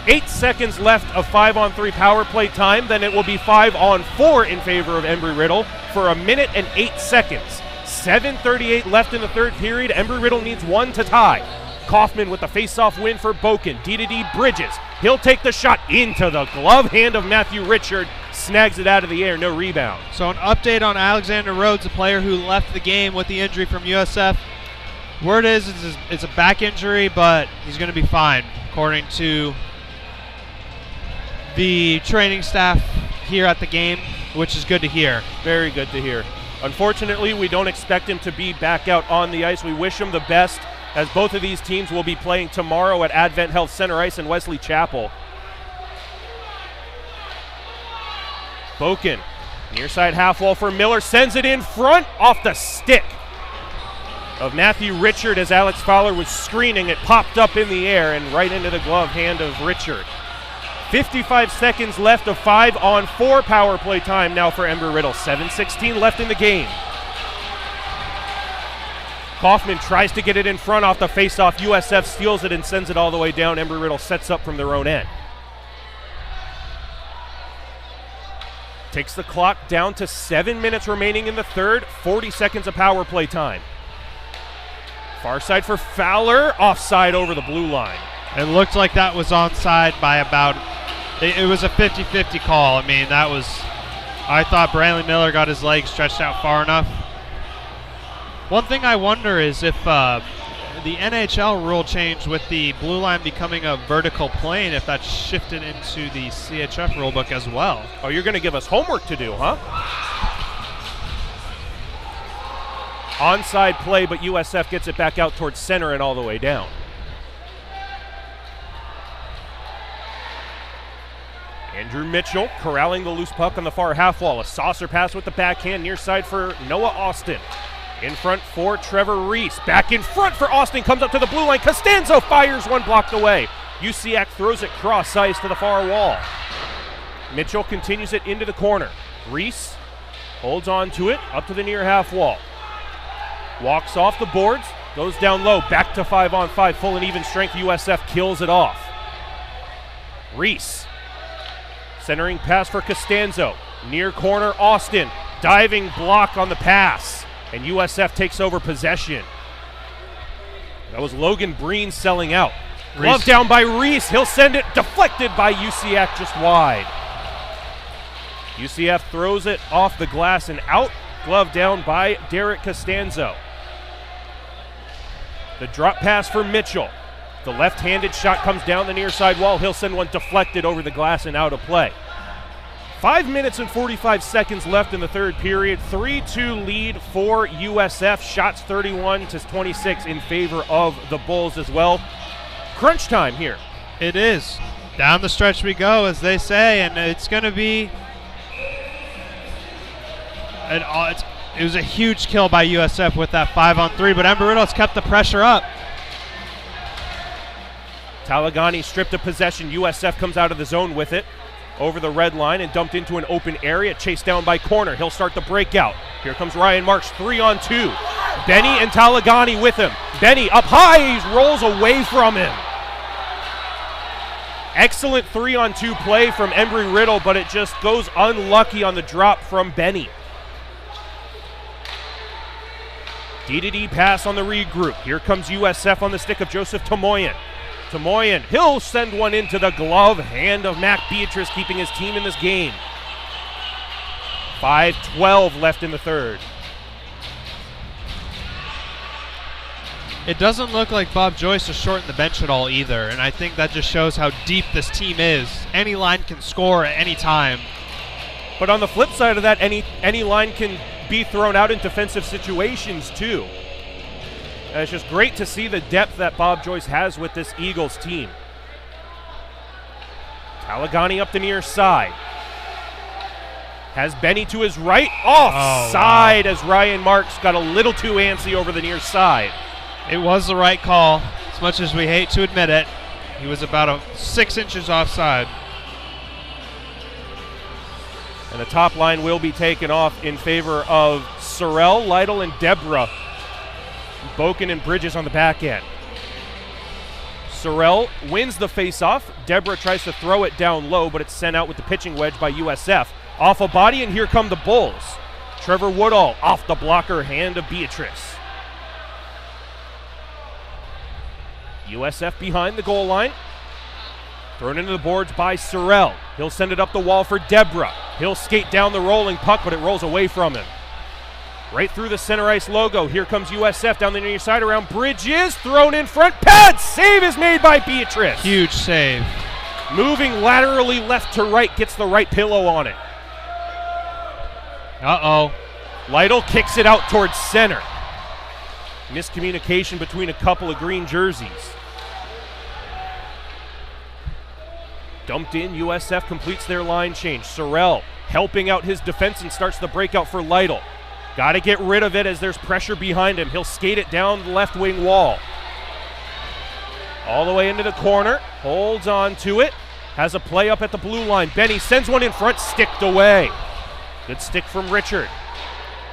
8 seconds left of 5-on-3 power play time. Then it will be 5-on-4 in favor of Embry-Riddle for 1 minute and 8 seconds. 7:38 left in the third period. Embry-Riddle needs 1 to tie. Kaufman with the face-off win for Boken. D-to-D Bridges. He'll take the shot into the glove hand of Matthew Richard. Snags it out of the air, no rebound. So an update on Alexander Rhodes, a player who left the game with the injury from USF. Word is it's a back injury, but he's going to be fine, according to the training staff here at the game, which is good to hear. Very good to hear. Unfortunately, we don't expect him to be back out on the ice. We wish him the best, as both of these teams will be playing tomorrow at Advent Health Center Ice in Wesley Chapel. Boken, near side half wall for Miller, sends it in front off the stick of Matthew Richard as Alex Fowler was screening. It popped up in the air and right into the glove hand of Richard. 55 seconds left of 5-on-4 power play time now for Embry-Riddle. 7:16 left in the game. Kaufman tries to get it in front off the faceoff. USF steals it and sends it all the way down. Embry-Riddle sets up from their own end. Takes the clock down to 7 minutes remaining in the third. 40 seconds of power play time. Far side for Fowler. Offside over the blue line. It looked like that was onside by about, it was a 50-50 call. I mean, I thought Brantley Miller got his legs stretched out far enough. One thing I wonder is if the NHL rule change with the blue line becoming a vertical plane, if that's shifted into the CHF rulebook as well. Oh, you're going to give us homework to do, huh? Onside play, but USF gets it back out towards center and all the way down. Andrew Mitchell corralling the loose puck on the far half wall. A saucer pass with the backhand near side for Noah Austin. In front for Trevor Reese. Back in front for Austin. Comes up to the blue line. Costanzo fires one blocked away. Usiak throws it cross ice to the far wall. Mitchell continues it into the corner. Reese holds on to it up to the near half wall. Walks off the boards. Goes down low. Back to 5-on-5. Full and even strength. USF kills it off. Reese. Centering pass for Costanzo. Near corner, Austin. Diving block on the pass. And USF takes over possession. That was Logan Breen selling out. Glove down by Reese. He'll send it deflected by Usiak just wide. UCF throws it off the glass and out. Glove down by Derek Costanzo. The drop pass for Mitchell. The left-handed shot comes down the near side wall. He'll send one deflected over the glass and out of play. 5 minutes and 45 seconds left in the third period. 3-2 lead for USF. Shots 31-26 in favor of the Bulls as well. Crunch time here. It is. Down the stretch we go, as they say, and it's going to be it was a huge kill by USF with that 5-on-3, but Embry-Riddle's kept the pressure up. Talagani stripped of possession. USF comes out of the zone with it. over the red line and dumped into an open area, chased down by corner. He'll start the breakout. Here comes Ryan Marks, 3-on-2. Benny and Talagani with him. Benny up high, he rolls away from him. Excellent 3-on-2 play from Embry-Riddle, but it just goes unlucky on the drop from Benny. D2D pass on the regroup. Here comes USF on the stick of Joseph Tamoyan. Tamoyan, he'll send one into the glove hand of Mac Beatrice, keeping his team in this game. 5:12 left in the third. It doesn't look like Bob Joyce has shortened the bench at all either, and I think that just shows how deep this team is. Any line can score at any time. But on the flip side of that, any line can be thrown out in defensive situations too. And it's just great to see the depth that Bob Joyce has with this Eagles team. Talagani up the near side. Has Benny to his right. Offside as Ryan Marks got a little too antsy over the near side. It was the right call, as much as we hate to admit it. He was about 6 inches offside. And the top line will be taken off in favor of Sorrell, Lytle, and Deborah. Boken and Bridges on the back end. Sorrell wins the faceoff. Deborah tries to throw it down low, but it's sent out with the pitching wedge by USF. Off a body, and here come the Bulls. Trevor Woodall off the blocker hand of Beatrice. USF behind the goal line. Thrown into the boards by Sorrell. He'll send it up the wall for Deborah. He'll skate down the rolling puck, but it rolls away from him. Right through the center ice logo. Here comes USF down the near side around Bridges. Thrown in front. Pad save is made by Beatrice. Huge save. Moving laterally left to right, gets the right pillow on it. Uh-oh. Lytle kicks it out towards center. Miscommunication between a couple of green jerseys. Dumped in, USF completes their line change. Sorrell helping out his defense and starts the breakout for Lytle. Got to get rid of it as there's pressure behind him. He'll skate it down the left wing wall. All the way into the corner, holds on to it. Has a play up at the blue line. Benny sends one in front, sticked away. Good stick from Richard.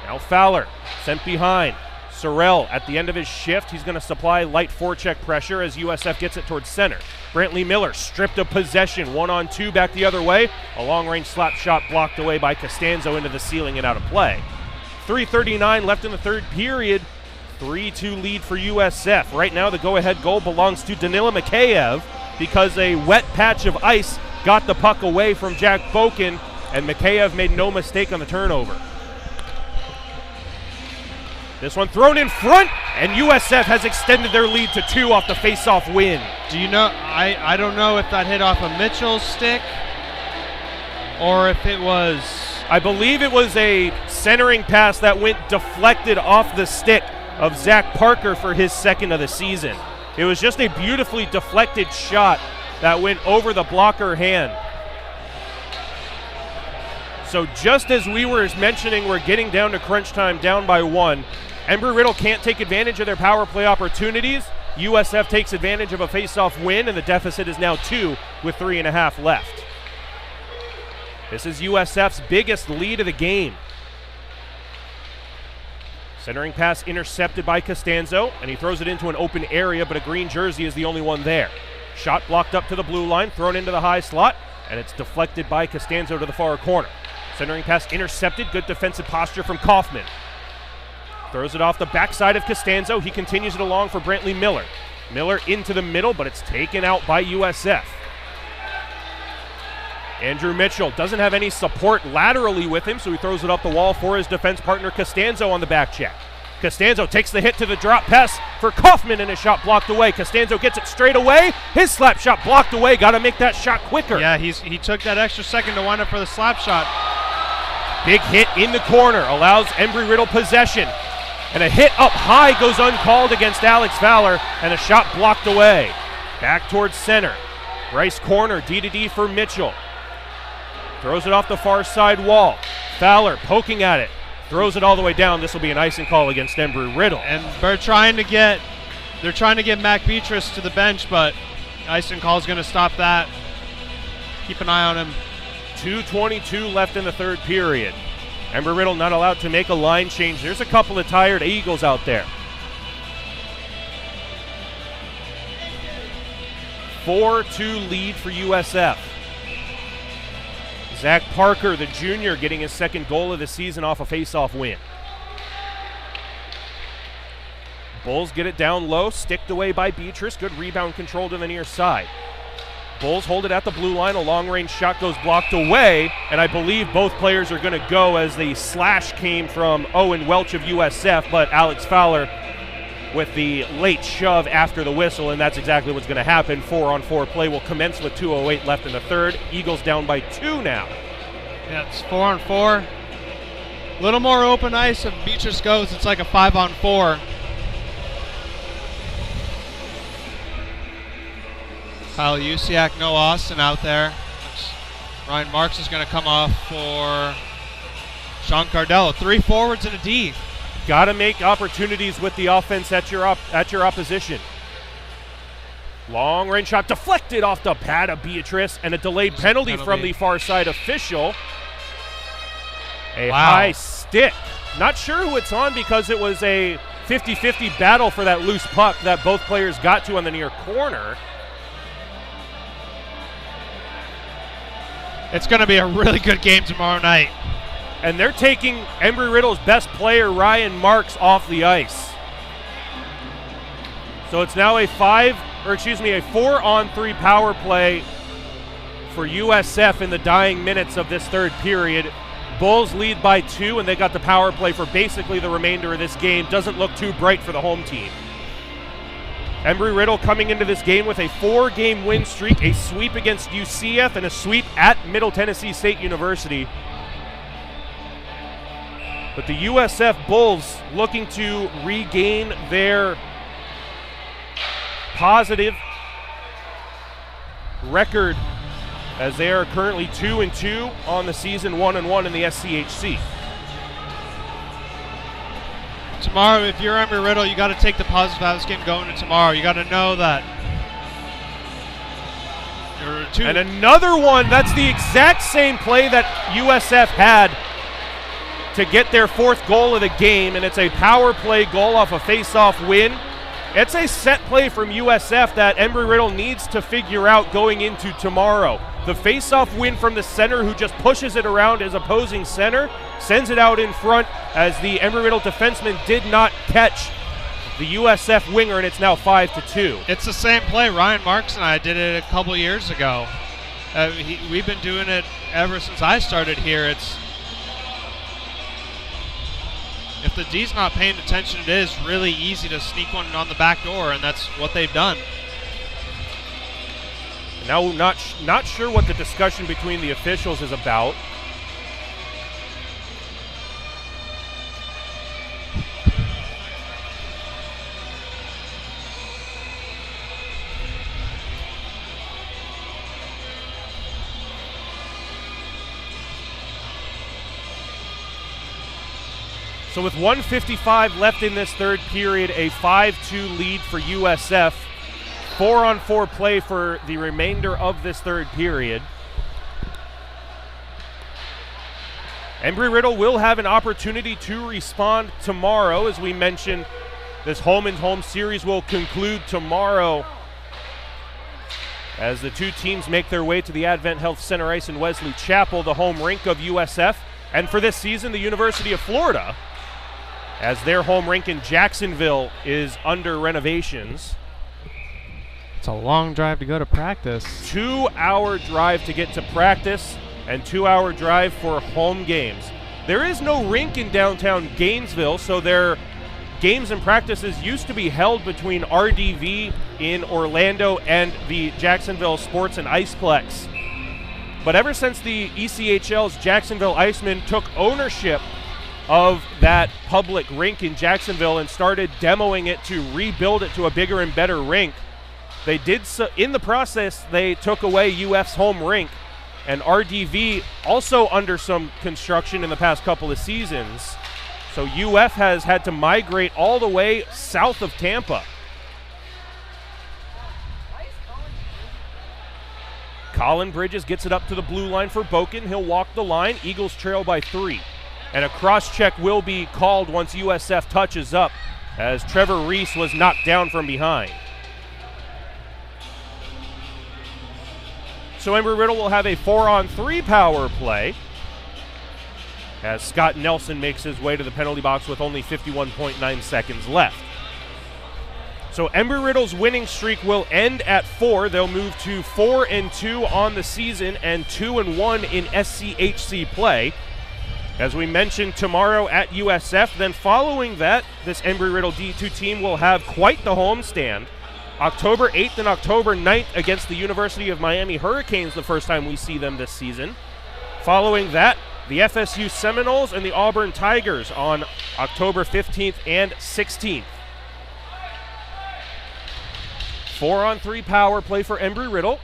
Now Fowler, sent behind. Sorrell at the end of his shift, he's going to supply light forecheck pressure as USF gets it towards center. Brantley Miller stripped of possession, 1-on-2 back the other way. A long-range slap shot blocked away by Costanzo into the ceiling and out of play. 3:39 left in the third period. 3-2 lead for USF. Right now the go-ahead goal belongs to Danila Mikheyev because a wet patch of ice got the puck away from Jack Boken, and Mikheyev made no mistake on the turnover. This one thrown in front, and USF has extended their lead to 2 off the face-off win. Do you know, I don't know if that hit off of Mitchell's stick or if it was... I believe it was a centering pass that went deflected off the stick of Zach Parker for his second of the season. It was just a beautifully deflected shot that went over the blocker hand. So just as we were mentioning, we're getting down to crunch time, down by 1. Embry-Riddle can't take advantage of their power play opportunities. USF takes advantage of a face-off win, and the deficit is now 2 with 3.5 left. This is USF's biggest lead of the game. Centering pass intercepted by Costanzo, and he throws it into an open area, but a green jersey is the only one there. Shot blocked up to the blue line, thrown into the high slot, and it's deflected by Costanzo to the far corner. Centering pass intercepted, good defensive posture from Kaufman. Throws it off the backside of Costanzo. He continues it along for Brantley Miller. Miller into the middle, but it's taken out by USF. Andrew Mitchell doesn't have any support laterally with him, so he throws it up the wall for his defense partner Costanzo on the back check. Costanzo takes the hit to the drop pass for Kaufman, and a shot blocked away. Costanzo gets it straight away. His slap shot blocked away. Got to make that shot quicker. Yeah, he took that extra second to wind up for the slap shot. Big hit in the corner allows Embry-Riddle possession. And a hit up high goes uncalled against Alex Fowler, and a shot blocked away. Back towards center. Rice corner, D2D for Mitchell. Throws it off the far side wall. Fowler poking at it. Throws it all the way down. This will be an icing call against Embry-Riddle. And they're trying to get Mac Beatrice to the bench, but icing call is going to stop that. Keep an eye on him. 2:22 left in the third period. Embry-Riddle not allowed to make a line change. There's a couple of tired Eagles out there. 4-2 lead for USF. Zach Parker, the junior, getting his second goal of the season off a face-off win. Bulls get it down low, sticked away by Beatrice. Good rebound control to the near side. Bulls hold it at the blue line. A long-range shot goes blocked away, and I believe both players are going to go as the slash came from Owen Welch of USF, but Alex Fowler with the late shove after the whistle, and that's exactly what's going to happen. 4-on-4 play will commence with 2:08 left in the third. Eagles down by 2 now. Yeah, it's 4-on-4. A little more open ice. If Beatrice goes, it's like a 5-on-4. Kyle Usiak, no Austin out there. Ryan Marks is going to come off for Sean Cardello. 3 forwards and a D. Got to make opportunities with the offense at your opposition. Long range shot deflected off the pad of Beatrice, and a delayed penalty from the far side official. A high stick. Not sure who it's on because it was a 50-50 battle for that loose puck that both players got to on the near corner. It's going to be a really good game tomorrow night. And they're taking Embry-Riddle's best player, Ryan Marks, off the ice. So it's now a 4-on-3 power play for USF in the dying minutes of this third period. Bulls lead by 2, and they got the power play for basically the remainder of this game. Doesn't look too bright for the home team. Embry-Riddle coming into this game with a 4-game win streak, a sweep against UCF, and a sweep at Middle Tennessee State University. But the USF Bulls looking to regain their positive record as they are currently 2-2 on the season, 1-1 in the SCHC. Tomorrow, if you're Embry-Riddle, you got to take the positive out of this game going into tomorrow. You got to know that. And another one, that's the exact same play that USF had to get their 4th goal of the game, and it's a power play goal off a face-off win. It's a set play from USF that Embry-Riddle needs to figure out going into tomorrow. The face-off win from the center, who just pushes it around his opposing center, sends it out in front as the Embry-Riddle defenseman did not catch the USF winger, and it's now 5-2. It's the same play. Ryan Marks and I did it a couple years ago. We've been doing it ever since I started here. If the D's not paying attention, it is really easy to sneak one on the back door, and that's what they've done. Now not sure what the discussion between the officials is about. So with 1:55 left in this third period, a 5-2 lead for USF. 4-on-4 play for the remainder of this third period. Embry-Riddle will have an opportunity to respond tomorrow. As we mentioned, this home-and-home series will conclude tomorrow as the two teams make their way to the Advent Health Center ice in Wesley Chapel, the home rink of USF. And for this season, the University of Florida, as their home rink in Jacksonville is under renovations. It's a long drive to go to practice. 2-hour drive to get to practice and 2-hour drive for home games. There is no rink in downtown Gainesville, so their games and practices used to be held between RDV in Orlando and the Jacksonville Sports and Iceplex. But ever since the ECHL's Jacksonville Icemen took ownership of that public rink in Jacksonville and started demoing it to rebuild it to a bigger and better rink, they did so. In the process, they took away UF's home rink, and RDV also under some construction in the past couple of seasons. So UF has had to migrate all the way south of Tampa. Colin Bridges gets it up to the blue line for Boken. He'll walk the line. Eagles trail by 3. And a cross-check will be called once USF touches up, as Trevor Reese was knocked down from behind. So Embry-Riddle will have a 4-on-3 power play as Scott Nelson makes his way to the penalty box with only 51.9 seconds left. So Embry-Riddle's winning streak will end at 4. They'll move to 4-2 on the season and 2-1 in SCHC play. As we mentioned, tomorrow at USF. Then following that, this Embry-Riddle D2 team will have quite the homestand. October 8th and October 9th against the University of Miami Hurricanes, the first time we see them this season. Following that, the FSU Seminoles and the Auburn Tigers on October 15th and 16th. 4-on-3 power play for Embry-Riddle.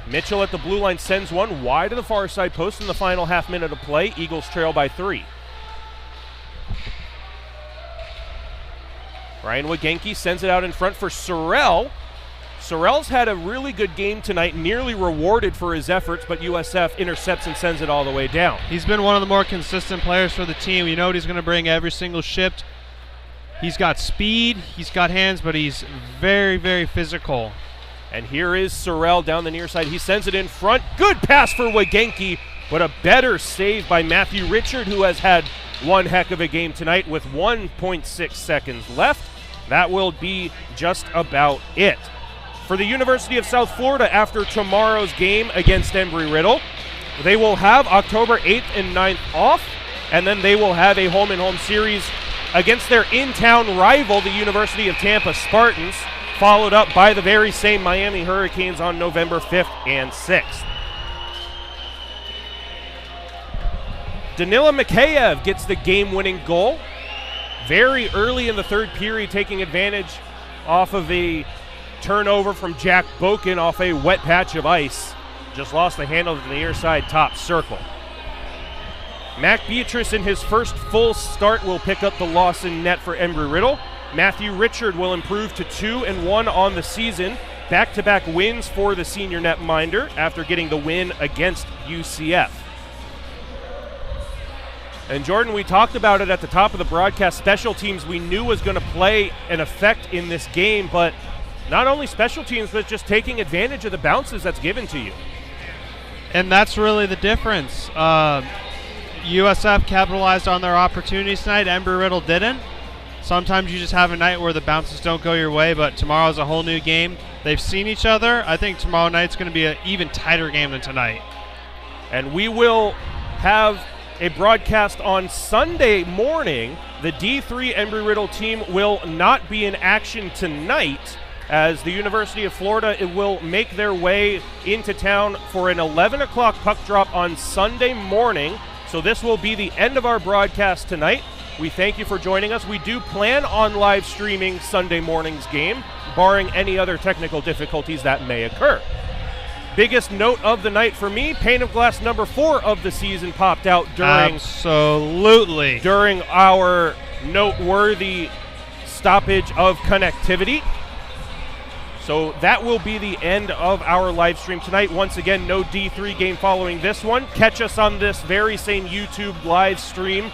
Mitchell at the blue line sends one wide to the far side post in the final half minute of play. Eagles trail by 3. Ryan Wagenke sends it out in front for Sorrell. Sorrell's had a really good game tonight, nearly rewarded for his efforts, but USF intercepts and sends it all the way down. He's been one of the more consistent players for the team. You know what he's going to bring every single shift. He's got speed, he's got hands, but he's very, very physical. And here is Sorrell down the near side. He sends it in front. Good pass for Wagenke, but a better save by Matthew Richard, who has had one heck of a game tonight with 1.6 seconds left. That will be just about it. For the University of South Florida, after tomorrow's game against Embry-Riddle, they will have October 8th and 9th off, and then they will have a home-and-home series against their in-town rival, the University of Tampa Spartans, followed up by the very same Miami Hurricanes on November 5th and 6th. Danila Mikheyev gets the game-winning goal very early in the third period, taking advantage off of a turnover from Jack Boken off a wet patch of ice. Just lost the handle to the near side top circle. Mac Beatrice in his first full start will pick up the loss in net for Embry-Riddle. Matthew Richard will improve to 2-1 on the season. Back-to-back wins for the senior netminder after getting the win against UCF. And Jordan, we talked about it at the top of the broadcast. Special teams we knew was going to play an effect in this game, but not only special teams, but just taking advantage of the bounces that's given to you. And that's really the difference. USF capitalized on their opportunities tonight. Embry-Riddle didn't. Sometimes you just have a night where the bounces don't go your way, but tomorrow's a whole new game. They've seen each other. I think tomorrow night's going to be an even tighter game than tonight. And we will have a broadcast on Sunday morning. The D3 Embry-Riddle team will not be in action tonight, as the University of Florida will make their way into town for an 11 o'clock puck drop on Sunday morning. So this will be the end of our broadcast tonight. We thank you for joining us. We do plan on live streaming Sunday morning's game, barring any other technical difficulties that may occur. Biggest note of the night for me, pane of glass number 4 of the season popped out during our noteworthy stoppage of connectivity. So that will be the end of our live stream tonight. Once again, no D3 game following this one. Catch us on this very same YouTube live stream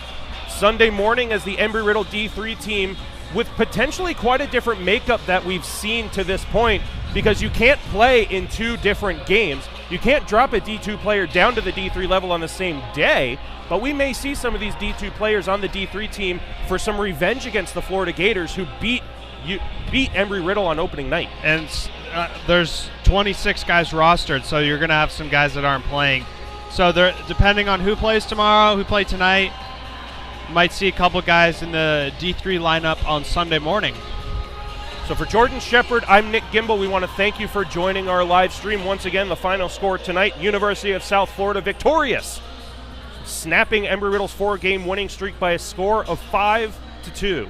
Sunday morning as the Embry-Riddle D3 team, with potentially quite a different makeup that we've seen to this point, because you can't play in 2 different games. You can't drop a D2 player down to the D3 level on the same day, but we may see some of these D2 players on the D3 team for some revenge against the Florida Gators, who beat Embry-Riddle on opening night. And there's 26 guys rostered, so you're going to have some guys that aren't playing. So depending on who plays tomorrow, who played tonight, might see a couple guys in the D3 lineup on Sunday morning. So for Jordan Shepard, I'm Nick Gimbel. We want to thank you for joining our live stream. Once again, the final score tonight, University of South Florida victorious, snapping Embry-Riddle's 4-game winning streak by a score of 5-2.